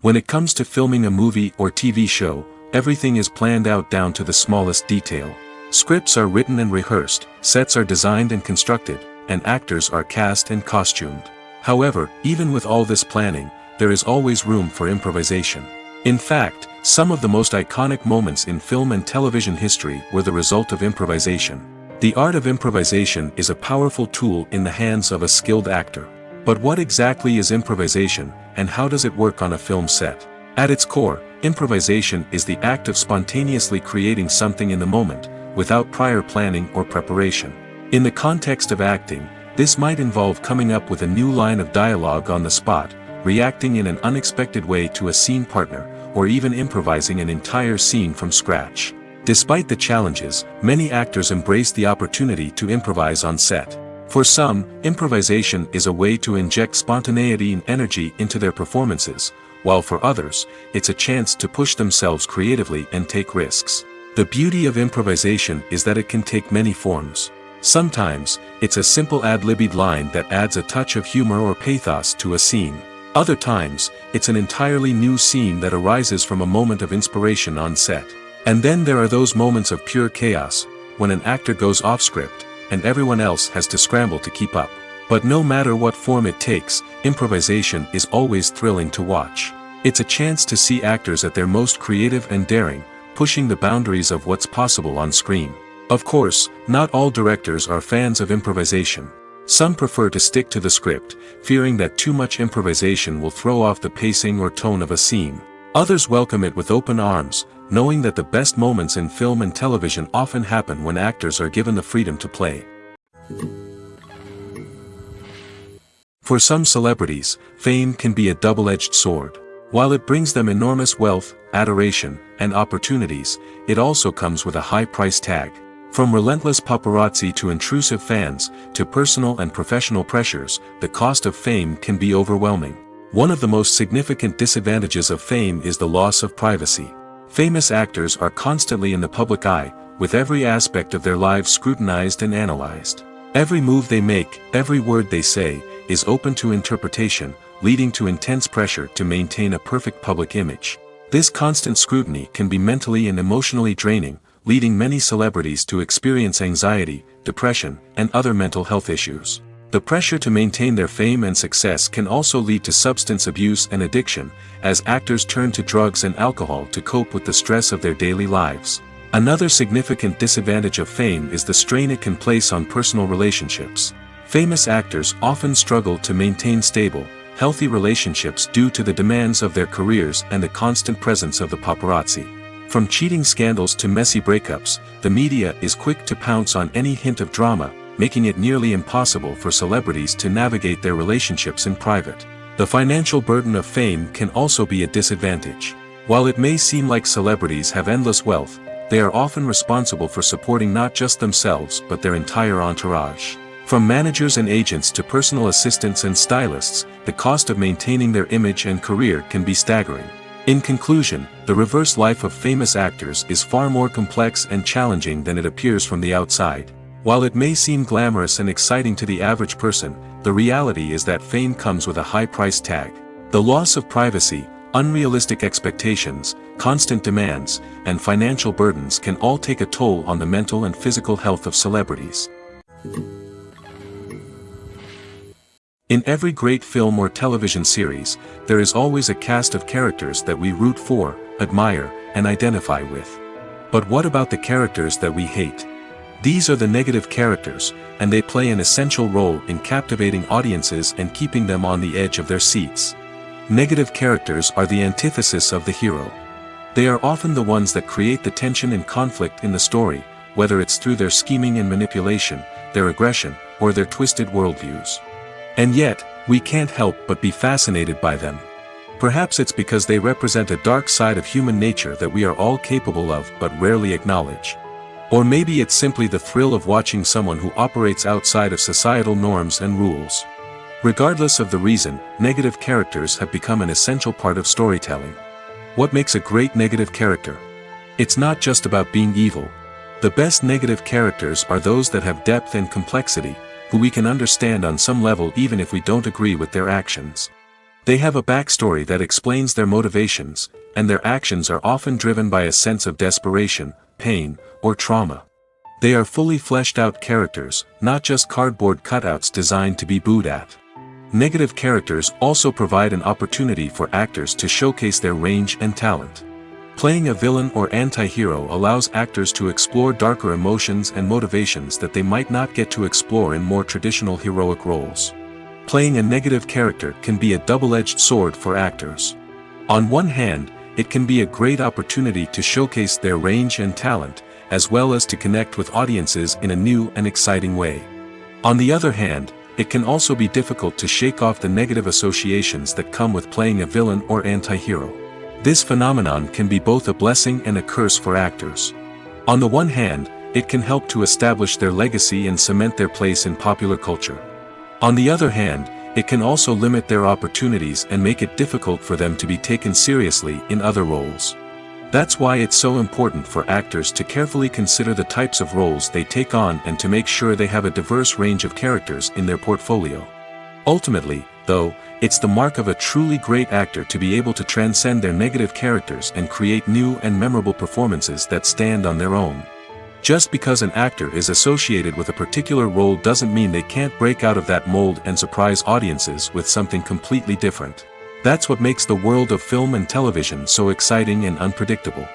When it comes to filming a movie or TV show, everything is planned out down to the smallest detail. Scripts are written and rehearsed, sets are designed and constructed, and actors are cast and costumed. However, even with all this planning, there is always room for improvisation. In fact, some of the most iconic moments in film and television history were the result of improvisation. The art of improvisation is a powerful tool in the hands of a skilled actor. But what exactly is improvisation, and how does it work on a film set? At its core, improvisation is the act of spontaneously creating something in the moment, without prior planning or preparation. In the context of acting, this might involve coming up with a new line of dialogue on the spot, reacting in an unexpected way to a scene partner, or even improvising an entire scene from scratch. Despite the challenges, many actors embrace the opportunity to improvise on set. For some, improvisation is a way to inject spontaneity and energy into their performances, while for others, it's a chance to push themselves creatively and take risks. The beauty of improvisation is that it can take many forms. Sometimes, it's a simple ad-libbed line that adds a touch of humor or pathos to a scene. Other times, it's an entirely new scene that arises from a moment of inspiration on set. And then there are those moments of pure chaos, when an actor goes off script, and everyone else has to scramble to keep up. But no matter what form it takes, improvisation is always thrilling to watch. It's a chance to see actors at their most creative and daring, pushing the boundaries of what's possible on screen. Of course, not all directors are fans of improvisation. Some prefer to stick to the script, fearing that too much improvisation will throw off the pacing or tone of a scene. Others welcome it with open arms, knowing that the best moments in film and television often happen when actors are given the freedom to play. For some celebrities, fame can be a double-edged sword. While it brings them enormous wealth, adoration, and opportunities, it also comes with a high price tag. From relentless paparazzi to intrusive fans, to personal and professional pressures, the cost of fame can be overwhelming. One of the most significant disadvantages of fame is the loss of privacy. Famous actors are constantly in the public eye, with every aspect of their lives scrutinized and analyzed. Every move they make, every word they say, is open to interpretation, leading to intense pressure to maintain a perfect public image. This constant scrutiny can be mentally and emotionally draining, leading many celebrities to experience anxiety, depression, and other mental health issues. The pressure to maintain their fame and success can also lead to substance abuse and addiction, as actors turn to drugs and alcohol to cope with the stress of their daily lives. Another significant disadvantage of fame is the strain it can place on personal relationships. Famous actors often struggle to maintain stable, healthy relationships due to the demands of their careers and the constant presence of the paparazzi. From cheating scandals to messy breakups, the media is quick to pounce on any hint of drama, making it nearly impossible for celebrities to navigate their relationships in private. The financial burden of fame can also be a disadvantage. While it may seem like celebrities have endless wealth, they are often responsible for supporting not just themselves but their entire entourage. From managers and agents to personal assistants and stylists, the cost of maintaining their image and career can be staggering. In conclusion, the reverse life of famous actors is far more complex and challenging than it appears from the outside. While it may seem glamorous and exciting to the average person, the reality is that fame comes with a high price tag. The loss of privacy, unrealistic expectations, constant demands, and financial burdens can all take a toll on the mental and physical health of celebrities. In every great film or television series, there is always a cast of characters that we root for, admire, and identify with. But what about the characters that we hate? These are the negative characters, and they play an essential role in captivating audiences and keeping them on the edge of their seats. Negative characters are the antithesis of the hero. They are often the ones that create the tension and conflict in the story, whether it's through their scheming and manipulation, their aggression, or their twisted worldviews. And yet, we can't help but be fascinated by them. Perhaps it's because they represent a dark side of human nature that we are all capable of but rarely acknowledge. Or maybe it's simply the thrill of watching someone who operates outside of societal norms and rules. Regardless of the reason, negative characters have become an essential part of storytelling. What makes a great negative character? It's not just about being evil. The best negative characters are those that have depth and complexity, who we can understand on some level even if we don't agree with their actions. They have a backstory that explains their motivations, and their actions are often driven by a sense of desperation, pain, or trauma. They are fully fleshed out characters, not just cardboard cutouts designed to be booed at. Negative characters also provide an opportunity for actors to showcase their range and talent. Playing a villain or anti-hero allows actors to explore darker emotions and motivations that they might not get to explore in more traditional heroic roles. Playing a negative character can be a double-edged sword for actors. On one hand, it can be a great opportunity to showcase their range and talent, as well as to connect with audiences in a new and exciting way. On the other hand, it can also be difficult to shake off the negative associations that come with playing a villain or anti-hero. This phenomenon can be both a blessing and a curse for actors. On the one hand, it can help to establish their legacy and cement their place in popular culture. On the other hand, it can also limit their opportunities and make it difficult for them to be taken seriously in other roles. That's why it's so important for actors to carefully consider the types of roles they take on and to make sure they have a diverse range of characters in their portfolio. Ultimately, though, it's the mark of a truly great actor to be able to transcend their negative characters and create new and memorable performances that stand on their own. Just because an actor is associated with a particular role doesn't mean they can't break out of that mold and surprise audiences with something completely different. That's what makes the world of film and television so exciting and unpredictable.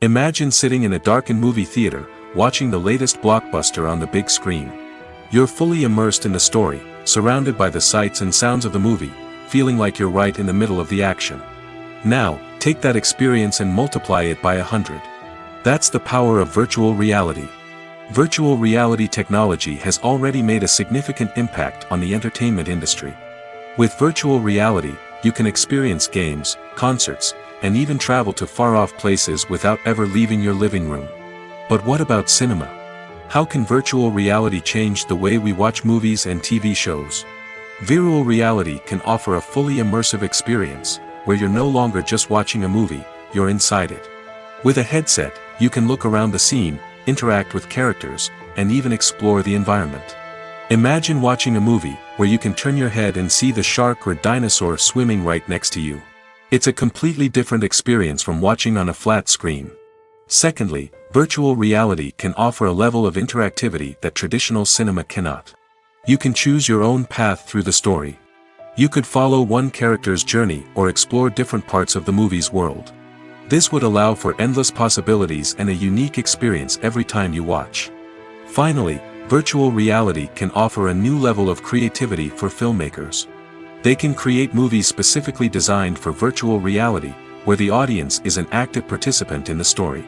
Imagine sitting in a darkened movie theater, watching the latest blockbuster on the big screen. You're fully immersed in the story, surrounded by the sights and sounds of the movie, feeling like you're right in the middle of the action. Now, take that experience and multiply it by 100. That's the power of virtual reality. Virtual reality technology has already made a significant impact on the entertainment industry. With virtual reality, you can experience games, concerts, and even travel to far-off places without ever leaving your living room. But what about cinema? How can virtual reality change the way we watch movies and TV shows? Virtual reality can offer a fully immersive experience, where you're no longer just watching a movie, you're inside it. With a headset, you can look around the scene, interact with characters, and even explore the environment. Imagine watching a movie where you can turn your head and see the shark or dinosaur swimming right next to you. It's a completely different experience from watching on a flat screen. Secondly, virtual reality can offer a level of interactivity that traditional cinema cannot. You can choose your own path through the story. You could follow one character's journey or explore different parts of the movie's world. This would allow for endless possibilities and a unique experience every time you watch. Finally, virtual reality can offer a new level of creativity for filmmakers. They can create movies specifically designed for virtual reality, where the audience is an active participant in the story.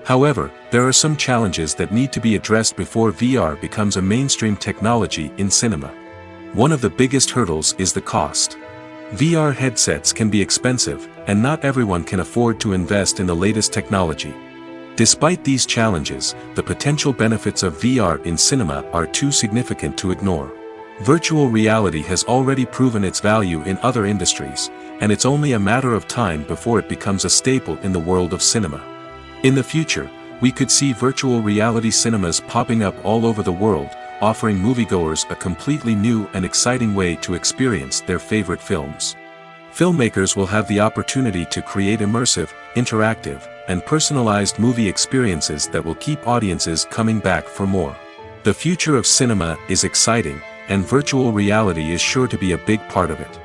However, there are some challenges that need to be addressed before VR becomes a mainstream technology in cinema. One of the biggest hurdles is the cost. VR headsets can be expensive, and not everyone can afford to invest in the latest technology. Despite these challenges, the potential benefits of VR in cinema are too significant to ignore. Virtual reality has already proven its value in other industries, and it's only a matter of time before it becomes a staple in the world of cinema. In the future, we could see virtual reality cinemas popping up all over the world, offering moviegoers a completely new and exciting way to experience their favorite films. Filmmakers will have the opportunity to create immersive, interactive, and personalized movie experiences that will keep audiences coming back for more. The future of cinema is exciting, and virtual reality is sure to be a big part of it.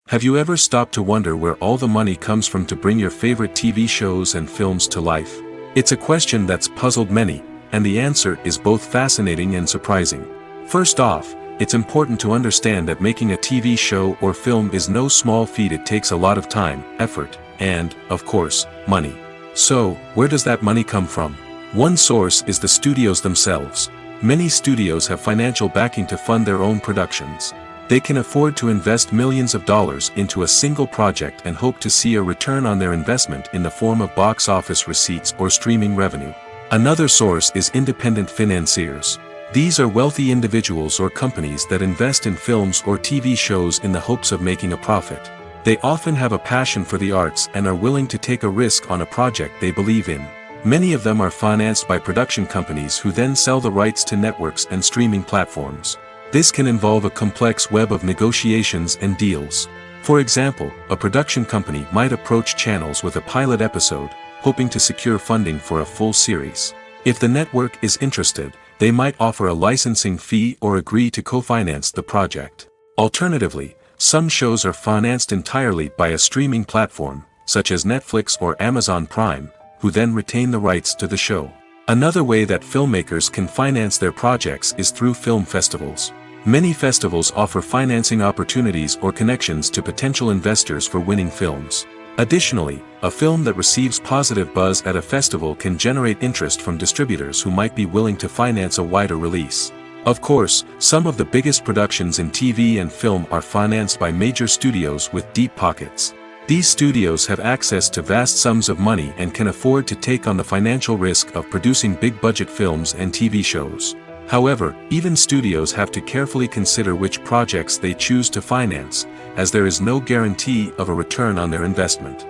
Have you ever stopped to wonder where all the money comes from to bring your favorite TV shows and films to life? It's a question that's puzzled many, and the answer is both fascinating and surprising. First off, it's important to understand that making a TV show or film is no small feat. It takes a lot of time, effort, and, of course, money. So, where does that money come from? One source is the studios themselves. Many studios have financial backing to fund their own productions. They can afford to invest millions of dollars into a single project and hope to see a return on their investment in the form of box office receipts or streaming revenue. Another source is independent financiers. These are wealthy individuals or companies that invest in films or TV shows in the hopes of making a profit. They often have a passion for the arts and are willing to take a risk on a project they believe in. Many of them are financed by production companies who then sell the rights to networks and streaming platforms. This can involve a complex web of negotiations and deals. For example, a production company might approach channels with a pilot episode, hoping to secure funding for a full series. If the network is interested, they might offer a licensing fee or agree to co-finance the project. Alternatively, some shows are financed entirely by a streaming platform, such as Netflix or Amazon Prime, who then retain the rights to the show. Another way that filmmakers can finance their projects is through film festivals. Many festivals offer financing opportunities or connections to potential investors for winning films. Additionally, a film that receives positive buzz at a festival can generate interest from distributors who might be willing to finance a wider release. Of course, some of the biggest productions in TV and film are financed by major studios with deep pockets. These studios have access to vast sums of money and can afford to take on the financial risk of producing big-budget films and TV shows. However, even studios have to carefully consider which projects they choose to finance, as there is no guarantee of a return on their investment.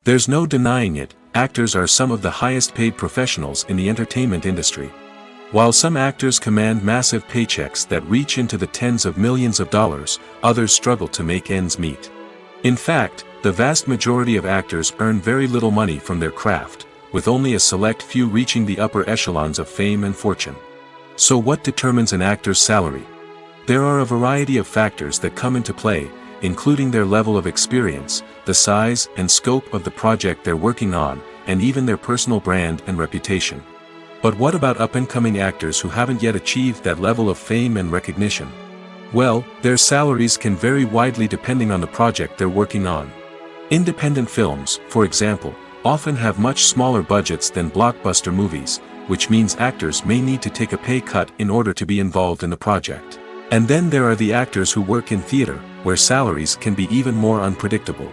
There's no denying it, actors are some of the highest-paid professionals in the entertainment industry. While some actors command massive paychecks that reach into the tens of millions of dollars, others struggle to make ends meet. In fact, the vast majority of actors earn very little money from their craft, with only a select few reaching the upper echelons of fame and fortune. So what determines an actor's salary? There are a variety of factors that come into play, including their level of experience, the size and scope of the project they're working on, and even their personal brand and reputation. But what about up-and-coming actors who haven't yet achieved that level of fame and recognition? Well, their salaries can vary widely depending on the project they're working on. Independent films, for example, often have much smaller budgets than blockbuster movies, which means actors may need to take a pay cut in order to be involved in the project. And then there are the actors who work in theater, where salaries can be even more unpredictable.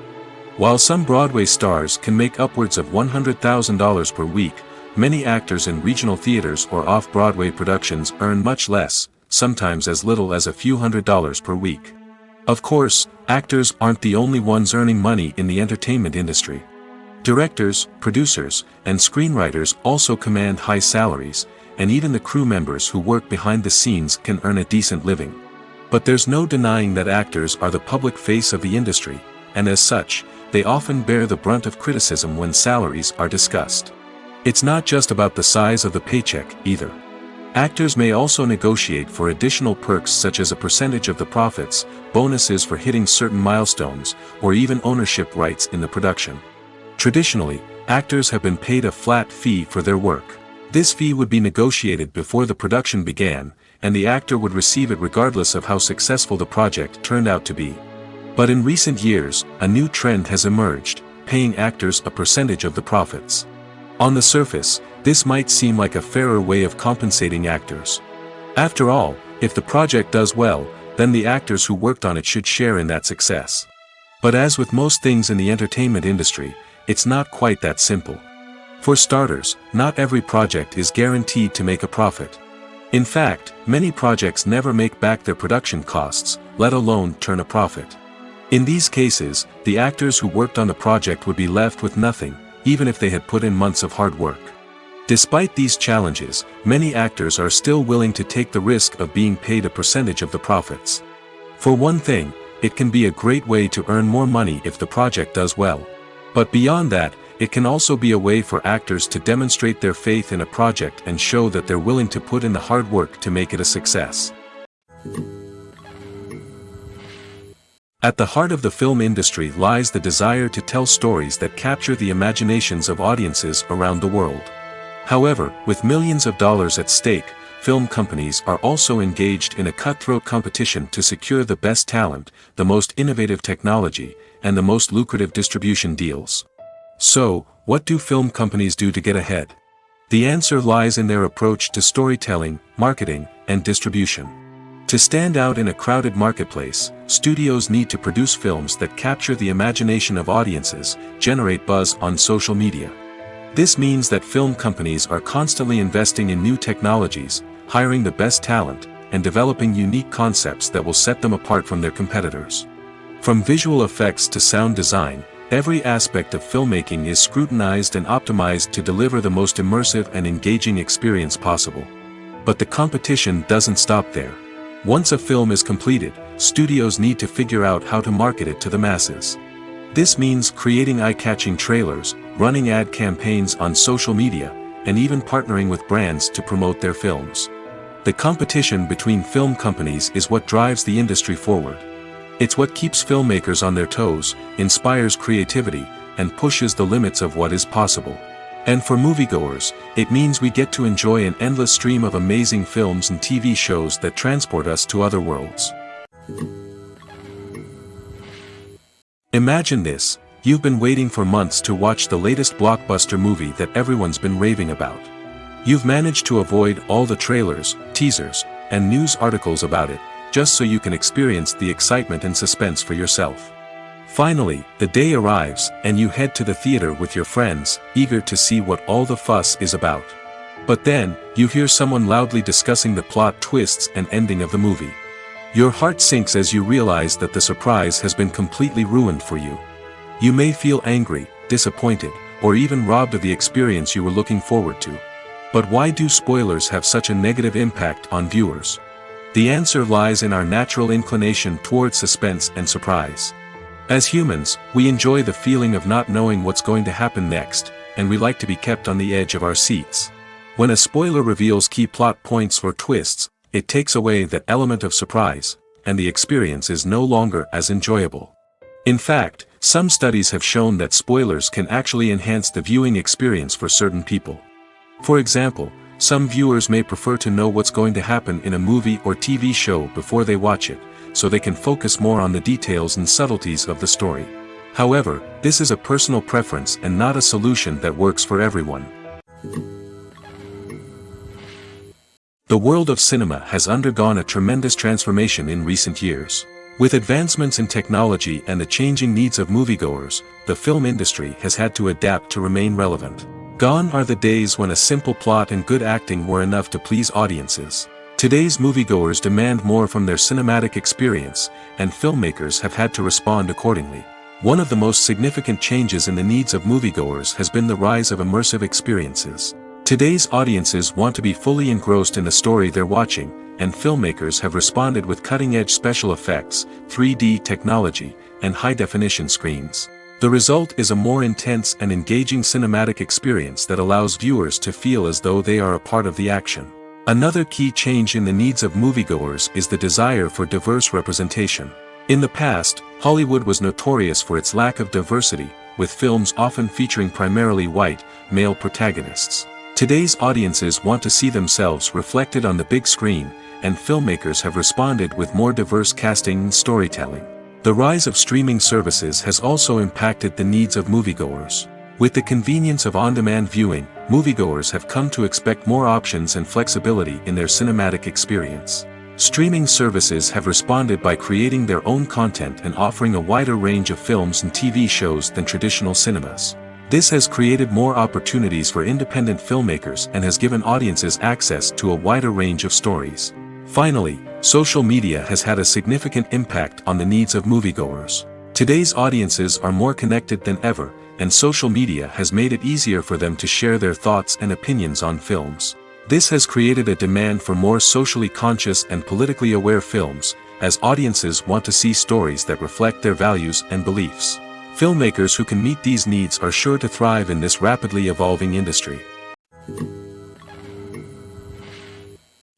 While some Broadway stars can make upwards of $100,000 per week, many actors in regional theaters or off-Broadway productions earn much less, sometimes as little as a few $100s per week. Of course, actors aren't the only ones earning money in the entertainment industry. Directors, producers, and screenwriters also command high salaries, and even the crew members who work behind the scenes can earn a decent living. But there's no denying that actors are the public face of the industry, and as such, they often bear the brunt of criticism when salaries are discussed. It's not just about the size of the paycheck, either. Actors may also negotiate for additional perks such as a percentage of the profits, bonuses for hitting certain milestones, or even ownership rights in the production. Traditionally, actors have been paid a flat fee for their work. This fee would be negotiated before the production began, and the actor would receive it regardless of how successful the project turned out to be. But in recent years, a new trend has emerged, paying actors a percentage of the profits. On the surface, this might seem like a fairer way of compensating actors. After all, if the project does well, then the actors who worked on it should share in that success. But as with most things in the entertainment industry, it's not quite that simple. For starters, not every project is guaranteed to make a profit. In fact, many projects never make back their production costs, let alone turn a profit. In these cases, the actors who worked on the project would be left with nothing, even if they had put in months of hard work. Despite these challenges, many actors are still willing to take the risk of being paid a percentage of the profits. For one thing, it can be a great way to earn more money if the project does well. But beyond that, it can also be a way for actors to demonstrate their faith in a project and show that they're willing to put in the hard work to make it a success. At the heart of the film industry lies the desire to tell stories that capture the imaginations of audiences around the world. However, with millions of dollars at stake, film companies are also engaged in a cutthroat competition to secure the best talent, the most innovative technology, and the most lucrative distribution deals. So, what do film companies do to get ahead? The answer lies in their approach to storytelling, marketing, and distribution. To stand out in a crowded marketplace, studios need to produce films that capture the imagination of audiences, generate buzz on social media. This means that film companies are constantly investing in new technologies, hiring the best talent, and developing unique concepts that will set them apart from their competitors. From visual effects to sound design, every aspect of filmmaking is scrutinized and optimized to deliver the most immersive and engaging experience possible. But the competition doesn't stop there. Once a film is completed, studios need to figure out how to market it to the masses. This means creating eye-catching trailers, running ad campaigns on social media, and even partnering with brands to promote their films. The competition between film companies is what drives the industry forward. It's what keeps filmmakers on their toes, inspires creativity, and pushes the limits of what is possible. And for moviegoers, it means we get to enjoy an endless stream of amazing films and TV shows that transport us to other worlds. Imagine this: you've been waiting for months to watch the latest blockbuster movie that everyone's been raving about. You've managed to avoid all the trailers, teasers, and news articles about it, just so you can experience the excitement and suspense for yourself. Finally, the day arrives, and you head to the theater with your friends, eager to see what all the fuss is about. But then, you hear someone loudly discussing the plot twists and ending of the movie. Your heart sinks as you realize that the surprise has been completely ruined for you. You may feel angry, disappointed, or even robbed of the experience you were looking forward to. But why do spoilers have such a negative impact on viewers? The answer lies in our natural inclination towards suspense and surprise. As humans, we enjoy the feeling of not knowing what's going to happen next, and we like to be kept on the edge of our seats. When a spoiler reveals key plot points or twists, it takes away that element of surprise, and the experience is no longer as enjoyable. In fact, some studies have shown that spoilers can actually enhance the viewing experience for certain people. For example, some viewers may prefer to know what's going to happen in a movie or TV show before they watch it, so they can focus more on the details and subtleties of the story. However, this is a personal preference and not a solution that works for everyone. The world of cinema has undergone a tremendous transformation in recent years. With advancements in technology and the changing needs of moviegoers, the film industry has had to adapt to remain relevant. Gone are the days when a simple plot and good acting were enough to please audiences. Today's moviegoers demand more from their cinematic experience, and filmmakers have had to respond accordingly. One of the most significant changes in the needs of moviegoers has been the rise of immersive experiences. Today's audiences want to be fully engrossed in the story they're watching, and filmmakers have responded with cutting-edge special effects, 3D technology, and high-definition screens. The result is a more intense and engaging cinematic experience that allows viewers to feel as though they are a part of the action. Another key change in the needs of moviegoers is the desire for diverse representation. In the past, Hollywood was notorious for its lack of diversity, with films often featuring primarily white, male protagonists. Today's audiences want to see themselves reflected on the big screen, and filmmakers have responded with more diverse casting and storytelling. The rise of streaming services has also impacted the needs of moviegoers. With the convenience of on-demand viewing, moviegoers have come to expect more options and flexibility in their cinematic experience. Streaming services have responded by creating their own content and offering a wider range of films and TV shows than traditional cinemas. This has created more opportunities for independent filmmakers and has given audiences access to a wider range of stories. Finally, social media has had a significant impact on the needs of moviegoers. Today's audiences are more connected than ever, and social media has made it easier for them to share their thoughts and opinions on films. This has created a demand for more socially conscious and politically aware films, as audiences want to see stories that reflect their values and beliefs. Filmmakers who can meet these needs are sure to thrive in this rapidly evolving industry.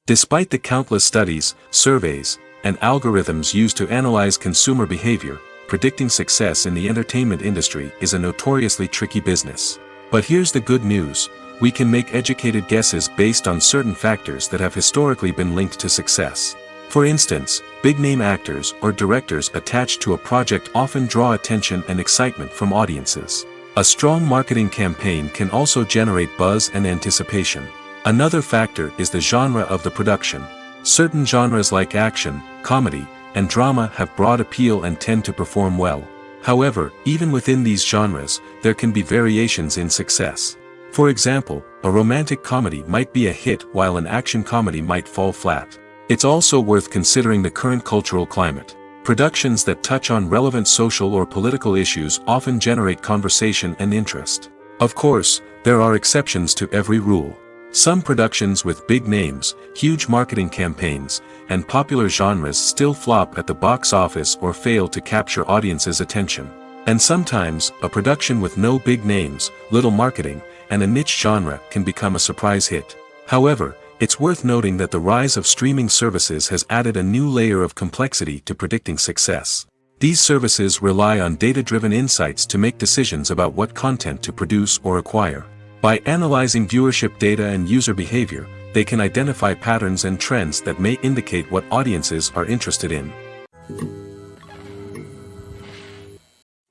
Despite the countless studies, surveys, and algorithms used to analyze consumer behavior, predicting success in the entertainment industry is a notoriously tricky business. But here's the good news: we can make educated guesses based on certain factors that have historically been linked to success. For instance, big-name actors or directors attached to a project often draw attention and excitement from audiences. A strong marketing campaign can also generate buzz and anticipation. Another factor is the genre of the production. Certain genres like action, comedy, and drama have broad appeal and tend to perform well. However, even within these genres, there can be variations in success. For example, a romantic comedy might be a hit while an action comedy might fall flat. It's also worth considering the current cultural climate. Productions that touch on relevant social or political issues often generate conversation and interest. Of course, there are exceptions to every rule. Some productions with big names, huge marketing campaigns, and popular genres still flop at the box office or fail to capture audiences' attention. And sometimes, a production with no big names, little marketing, and a niche genre can become a surprise hit. However, it's worth noting that the rise of streaming services has added a new layer of complexity to predicting success. These services rely on data-driven insights to make decisions about what content to produce or acquire. By analyzing viewership data and user behavior, they can identify patterns and trends that may indicate what audiences are interested in.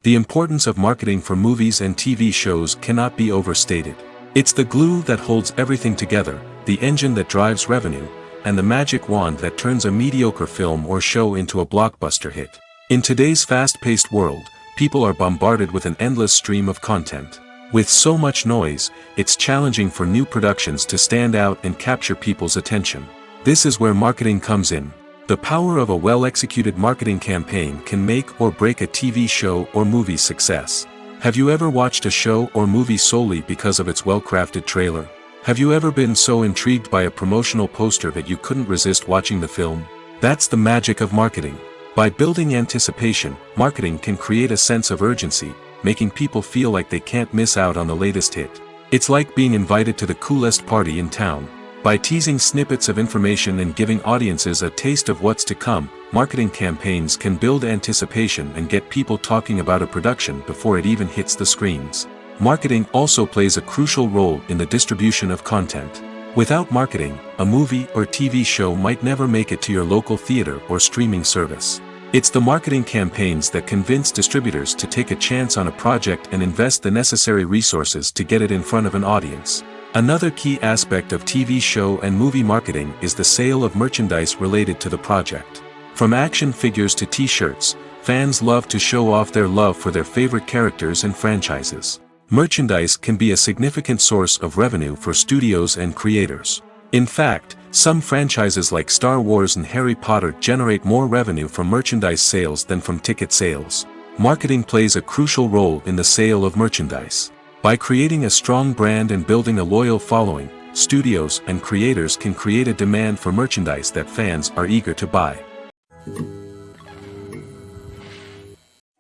The importance of marketing for movies and TV shows cannot be overstated. It's the glue that holds everything together, the engine that drives revenue, and the magic wand that turns a mediocre film or show into a blockbuster hit. In today's fast-paced world, people are bombarded with an endless stream of content. With so much noise, it's challenging for new productions to stand out and capture people's attention. This is where marketing comes in. The power of a well-executed marketing campaign can make or break a TV show or movie's success. Have you ever watched a show or movie solely because of its well-crafted trailer? Have you ever been so intrigued by a promotional poster that you couldn't resist watching the film? That's the magic of marketing. By building anticipation, marketing can create a sense of urgency, making people feel like they can't miss out on the latest hit. It's like being invited to the coolest party in town. By teasing snippets of information and giving audiences a taste of what's to come, marketing campaigns can build anticipation and get people talking about a production before it even hits the screens. Marketing also plays a crucial role in the distribution of content. Without marketing, a movie or TV show might never make it to your local theater or streaming service. It's the marketing campaigns that convince distributors to take a chance on a project and invest the necessary resources to get it in front of an audience. Another key aspect of TV show and movie marketing is the sale of merchandise related to the project. From action figures to t-shirts, fans love to show off their love for their favorite characters and franchises. Merchandise can be a significant source of revenue for studios and creators. In fact, some franchises like Star Wars and Harry Potter generate more revenue from merchandise sales than from ticket sales. Marketing plays a crucial role in the sale of merchandise. By creating a strong brand and building a loyal following, studios and creators can create a demand for merchandise that fans are eager to buy.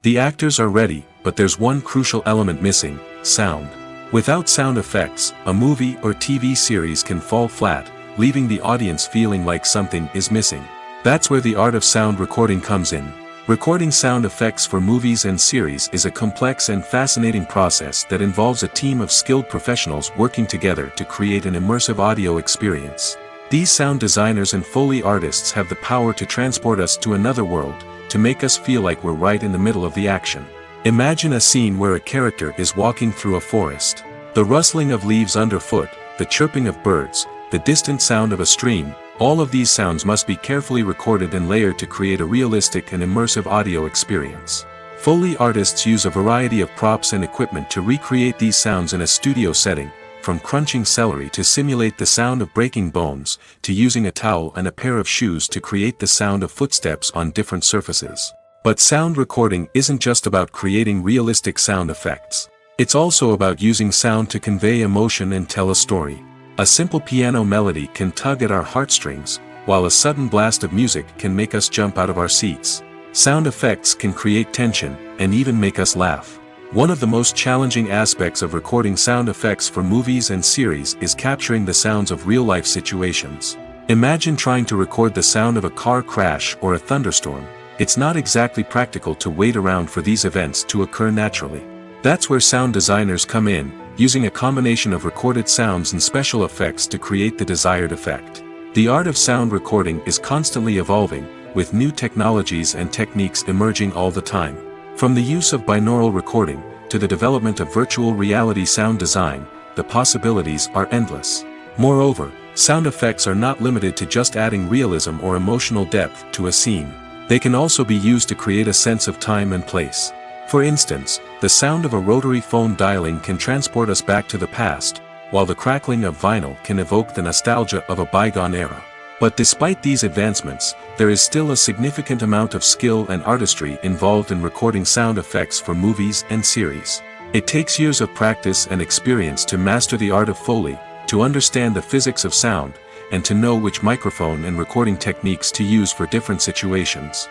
The actors are ready, but there's one crucial element missing: sound. Without sound effects, a movie or TV series can fall flat, leaving the audience feeling like something is missing. That's where the art of sound recording comes in. Recording sound effects for movies and series is a complex and fascinating process that involves a team of skilled professionals working together to create an immersive audio experience. These sound designers and Foley artists have the power to transport us to another world, to make us feel like we're right in the middle of the action. Imagine a scene where a character is walking through a forest. The rustling of leaves underfoot, the chirping of birds, the distant sound of a stream, all of these sounds must be carefully recorded and layered to create a realistic and immersive audio experience. Foley artists use a variety of props and equipment to recreate these sounds in a studio setting, from crunching celery to simulate the sound of breaking bones, to using a towel and a pair of shoes to create the sound of footsteps on different surfaces. But sound recording isn't just about creating realistic sound effects. It's also about using sound to convey emotion and tell a story. A simple piano melody can tug at our heartstrings, while a sudden blast of music can make us jump out of our seats. Sound effects can create tension, and even make us laugh. One of the most challenging aspects of recording sound effects for movies and series is capturing the sounds of real-life situations. Imagine trying to record the sound of a car crash or a thunderstorm. It's not exactly practical to wait around for these events to occur naturally. That's where sound designers come in, using a combination of recorded sounds and special effects to create the desired effect. The art of sound recording is constantly evolving, with new technologies and techniques emerging all the time. From the use of binaural recording, to the development of virtual reality sound design, the possibilities are endless. Moreover, sound effects are not limited to just adding realism or emotional depth to a scene. They can also be used to create a sense of time and place. For instance, the sound of a rotary phone dialing can transport us back to the past, while the crackling of vinyl can evoke the nostalgia of a bygone era. But despite these advancements, there is still a significant amount of skill and artistry involved in recording sound effects for movies and series. It takes years of practice and experience to master the art of Foley, to understand the physics of sound, and to know which microphone and recording techniques to use for different situations.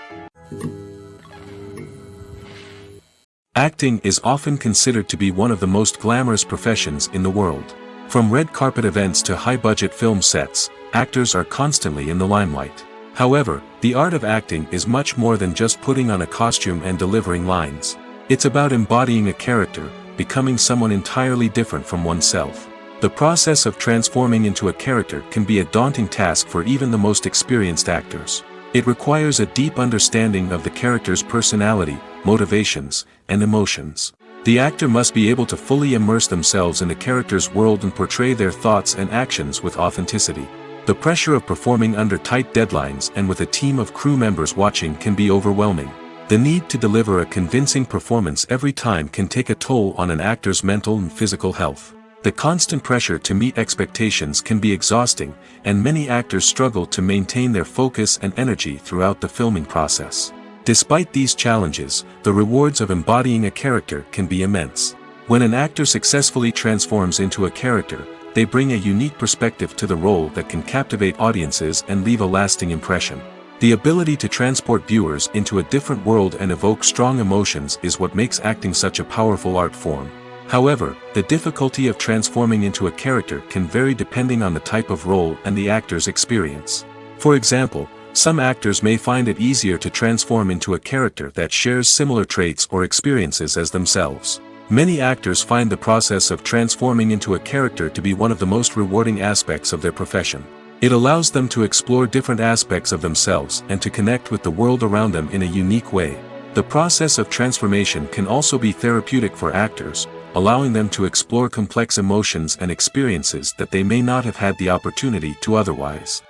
Acting is often considered to be one of the most glamorous professions in the world. From red carpet events to high-budget film sets, actors are constantly in the limelight. However, the art of acting is much more than just putting on a costume and delivering lines. It's about embodying a character, becoming someone entirely different from oneself. The process of transforming into a character can be a daunting task for even the most experienced actors. It requires a deep understanding of the character's personality, motivations, and emotions. The actor must be able to fully immerse themselves in the character's world and portray their thoughts and actions with authenticity. The pressure of performing under tight deadlines and with a team of crew members watching can be overwhelming. The need to deliver a convincing performance every time can take a toll on an actor's mental and physical health. The constant pressure to meet expectations can be exhausting, and many actors struggle to maintain their focus and energy throughout the filming process. Despite these challenges, the rewards of embodying a character can be immense. When an actor successfully transforms into a character, they bring a unique perspective to the role that can captivate audiences and leave a lasting impression. The ability to transport viewers into a different world and evoke strong emotions is what makes acting such a powerful art form. However, the difficulty of transforming into a character can vary depending on the type of role and the actor's experience. For example, some actors may find it easier to transform into a character that shares similar traits or experiences as themselves. Many actors find the process of transforming into a character to be one of the most rewarding aspects of their profession. It allows them to explore different aspects of themselves and to connect with the world around them in a unique way. The process of transformation can also be therapeutic for actors, allowing them to explore complex emotions and experiences that they may not have had the opportunity to otherwise.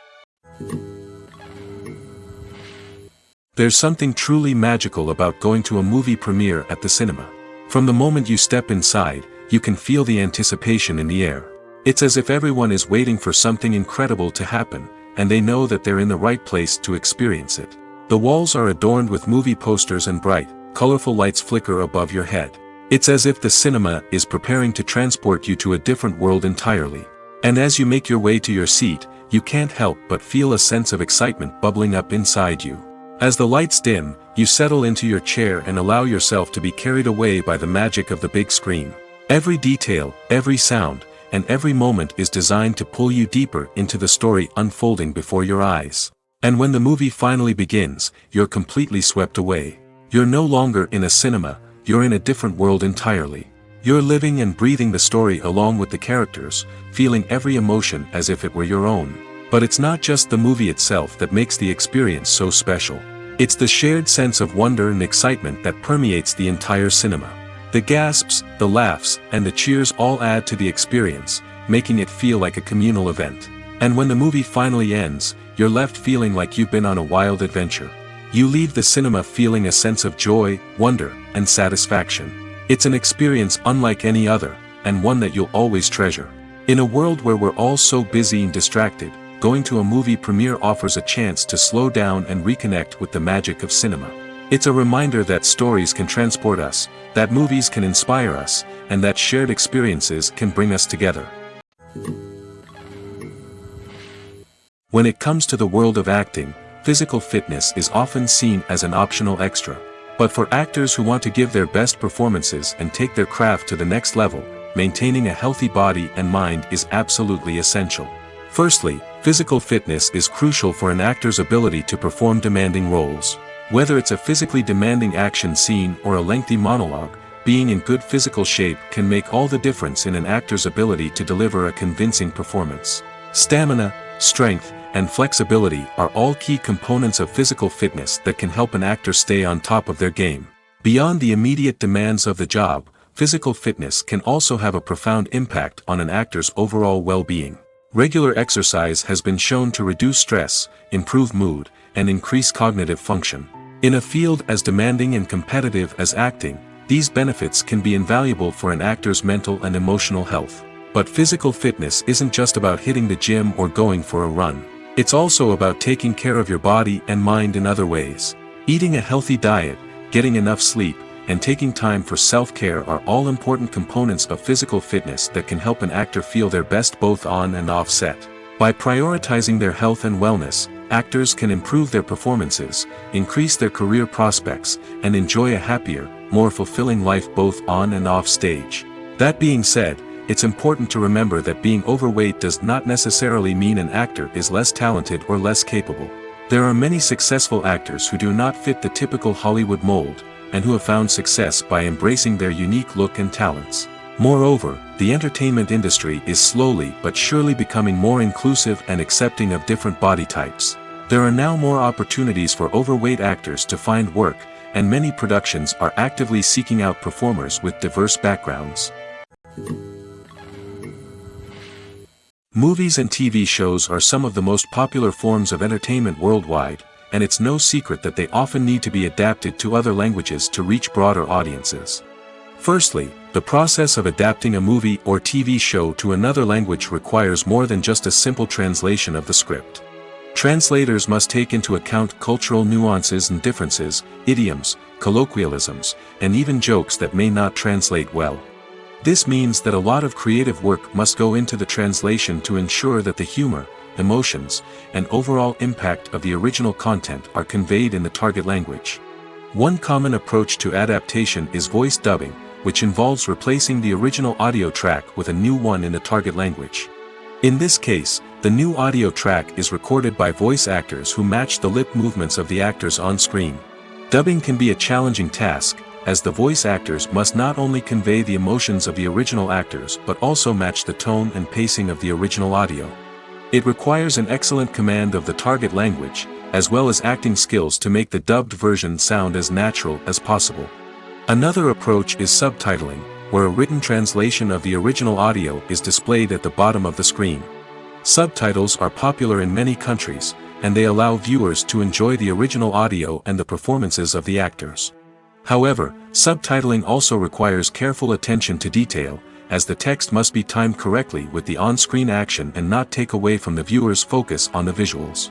There's something truly magical about going to a movie premiere at the cinema. From the moment you step inside, you can feel the anticipation in the air. It's as if everyone is waiting for something incredible to happen, and they know that they're in the right place to experience it. The walls are adorned with movie posters and bright, colorful lights flicker above your head. It's as if the cinema is preparing to transport you to a different world entirely. And as you make your way to your seat, you can't help but feel a sense of excitement bubbling up inside you. As the lights dim, you settle into your chair and allow yourself to be carried away by the magic of the big screen. Every detail, every sound, and every moment is designed to pull you deeper into the story unfolding before your eyes. And when the movie finally begins, you're completely swept away. You're no longer in a cinema, you're in a different world entirely. You're living and breathing the story along with the characters, feeling every emotion as if it were your own. But it's not just the movie itself that makes the experience so special. It's the shared sense of wonder and excitement that permeates the entire cinema. The gasps, the laughs, and the cheers all add to the experience, making it feel like a communal event. And when the movie finally ends, you're left feeling like you've been on a wild adventure. You leave the cinema feeling a sense of joy, wonder, and satisfaction. It's an experience unlike any other, and one that you'll always treasure. In a world where we're all so busy and distracted, going to a movie premiere offers a chance to slow down and reconnect with the magic of cinema. It's a reminder that stories can transport us, that movies can inspire us, and that shared experiences can bring us together. When it comes to the world of acting, physical fitness is often seen as an optional extra. But for actors who want to give their best performances and take their craft to the next level, maintaining a healthy body and mind is absolutely essential. Firstly, physical fitness is crucial for an actor's ability to perform demanding roles. Whether it's a physically demanding action scene or a lengthy monologue, being in good physical shape can make all the difference in an actor's ability to deliver a convincing performance. Stamina, strength, and flexibility are all key components of physical fitness that can help an actor stay on top of their game. Beyond the immediate demands of the job, physical fitness can also have a profound impact on an actor's overall well-being. Regular exercise has been shown to reduce stress, improve mood, and increase cognitive function. In a field as demanding and competitive as acting, these benefits can be invaluable for an actor's mental and emotional health. But physical fitness isn't just about hitting the gym or going for a run. It's also about taking care of your body and mind in other ways. Eating a healthy diet, getting enough sleep, and taking time for self-care are all important components of physical fitness that can help an actor feel their best both on and off set. By prioritizing their health and wellness, actors can improve their performances, increase their career prospects, and enjoy a happier, more fulfilling life both on and off stage. That being said, it's important to remember that being overweight does not necessarily mean an actor is less talented or less capable. There are many successful actors who do not fit the typical Hollywood mold, and who have found success by embracing their unique look and talents. Moreover, the entertainment industry is slowly but surely becoming more inclusive and accepting of different body types. There are now more opportunities for overweight actors to find work, and many productions are actively seeking out performers with diverse backgrounds. Movies and TV shows are some of the most popular forms of entertainment worldwide, and it's no secret that they often need to be adapted to other languages to reach broader audiences. Firstly, the process of adapting a movie or TV show to another language requires more than just a simple translation of the script. Translators must take into account cultural nuances and differences, idioms, colloquialisms, and even jokes that may not translate well. This means that a lot of creative work must go into the translation to ensure that the humor, emotions, and overall impact of the original content are conveyed in the target language. One common approach to adaptation is voice dubbing, which involves replacing the original audio track with a new one in the target language. In this case, the new audio track is recorded by voice actors who match the lip movements of the actors on screen. Dubbing can be a challenging task, as the voice actors must not only convey the emotions of the original actors but also match the tone and pacing of the original audio. It requires an excellent command of the target language, as well as acting skills to make the dubbed version sound as natural as possible. Another approach is subtitling, where a written translation of the original audio is displayed at the bottom of the screen. Subtitles are popular in many countries, and they allow viewers to enjoy the original audio and the performances of the actors. However, subtitling also requires careful attention to detail, as the text must be timed correctly with the on-screen action and not take away from the viewer's focus on the visuals.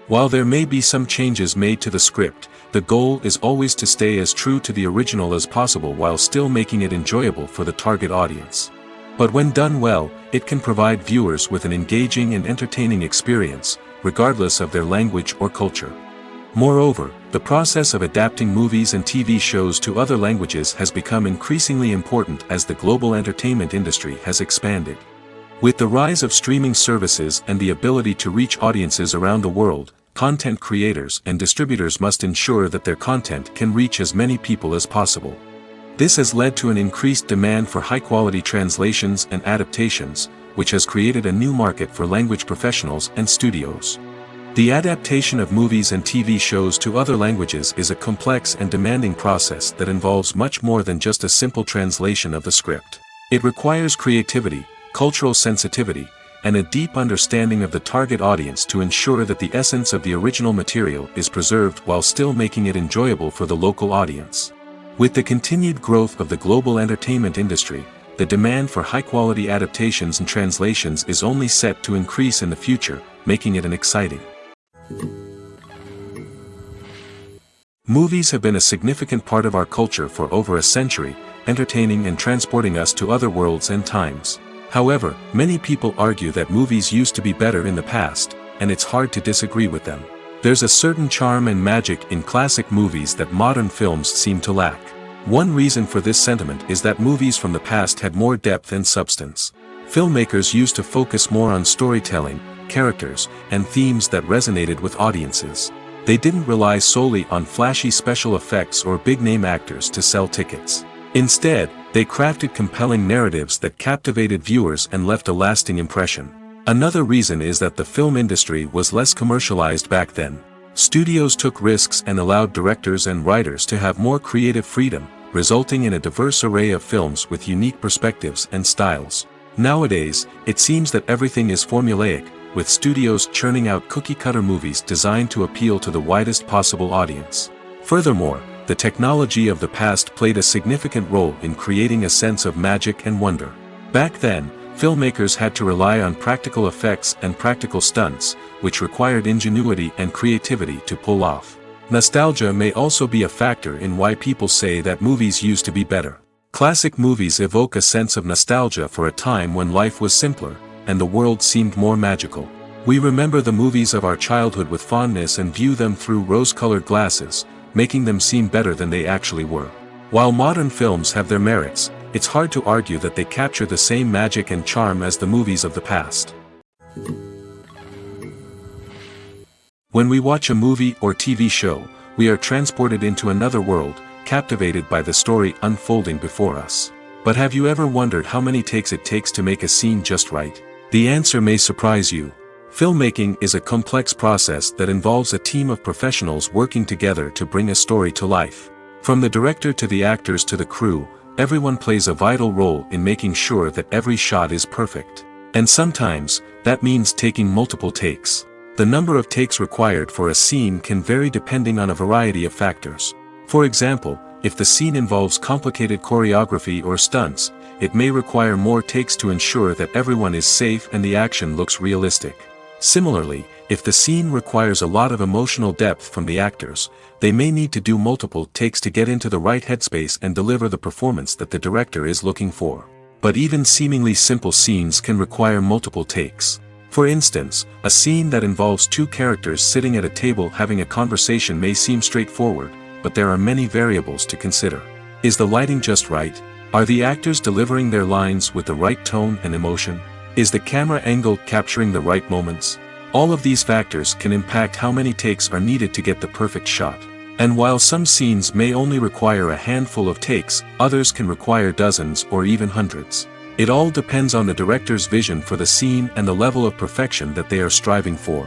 While there may be some changes made to the script, the goal is always to stay as true to the original as possible while still making it enjoyable for the target audience. But when done well, it can provide viewers with an engaging and entertaining experience, regardless of their language or culture. Moreover, the process of adapting movies and TV shows to other languages has become increasingly important as the global entertainment industry has expanded. With the rise of streaming services and the ability to reach audiences around the world, content creators and distributors must ensure that their content can reach as many people as possible. This has led to an increased demand for high-quality translations and adaptations, which has created a new market for language professionals and studios. The adaptation of movies and TV shows to other languages is a complex and demanding process that involves much more than just a simple translation of the script. It requires creativity, cultural sensitivity, and a deep understanding of the target audience to ensure that the essence of the original material is preserved while still making it enjoyable for the local audience. With the continued growth of the global entertainment industry, the demand for high-quality adaptations and translations is only set to increase in the future, making it exciting. Movies have been a significant part of our culture for over a century, entertaining and transporting us to other worlds and times. However, many people argue that movies used to be better in the past, and it's hard to disagree with them. There's a certain charm and magic in classic movies that modern films seem to lack. One reason for this sentiment is that movies from the past had more depth and substance. Filmmakers used to focus more on storytelling, characters, and themes that resonated with audiences. They didn't rely solely on flashy special effects or big-name actors to sell tickets. Instead, they crafted compelling narratives that captivated viewers and left a lasting impression. Another reason is that the film industry was less commercialized back then. Studios took risks and allowed directors and writers to have more creative freedom, resulting in a diverse array of films with unique perspectives and styles. Nowadays, it seems that everything is formulaic, with studios churning out cookie-cutter movies designed to appeal to the widest possible audience. Furthermore, the technology of the past played a significant role in creating a sense of magic and wonder. Back then, filmmakers had to rely on practical effects and practical stunts, which required ingenuity and creativity to pull off. Nostalgia may also be a factor in why people say that movies used to be better. Classic movies evoke a sense of nostalgia for a time when life was simpler, and the world seemed more magical. We remember the movies of our childhood with fondness and view them through rose-colored glasses, making them seem better than they actually were. While modern films have their merits, it's hard to argue that they capture the same magic and charm as the movies of the past. When we watch a movie or TV show, we are transported into another world, captivated by the story unfolding before us. But have you ever wondered how many takes it takes to make a scene just right? The answer may surprise you. Filmmaking is a complex process that involves a team of professionals working together to bring a story to life. From the director to the actors to the crew, everyone plays a vital role in making sure that every shot is perfect. And sometimes, that means taking multiple takes. The number of takes required for a scene can vary depending on a variety of factors. For example, if the scene involves complicated choreography or stunts, it may require more takes to ensure that everyone is safe and the action looks realistic. Similarly, if the scene requires a lot of emotional depth from the actors, they may need to do multiple takes to get into the right headspace and deliver the performance that the director is looking for. But even seemingly simple scenes can require multiple takes. For instance, a scene that involves two characters sitting at a table having a conversation may seem straightforward, but there are many variables to consider. Is the lighting just right? Are the actors delivering their lines with the right tone and emotion? Is the camera angle capturing the right moments? All of these factors can impact how many takes are needed to get the perfect shot. And while some scenes may only require a handful of takes, others can require dozens or even hundreds. It all depends on the director's vision for the scene and the level of perfection that they are striving for.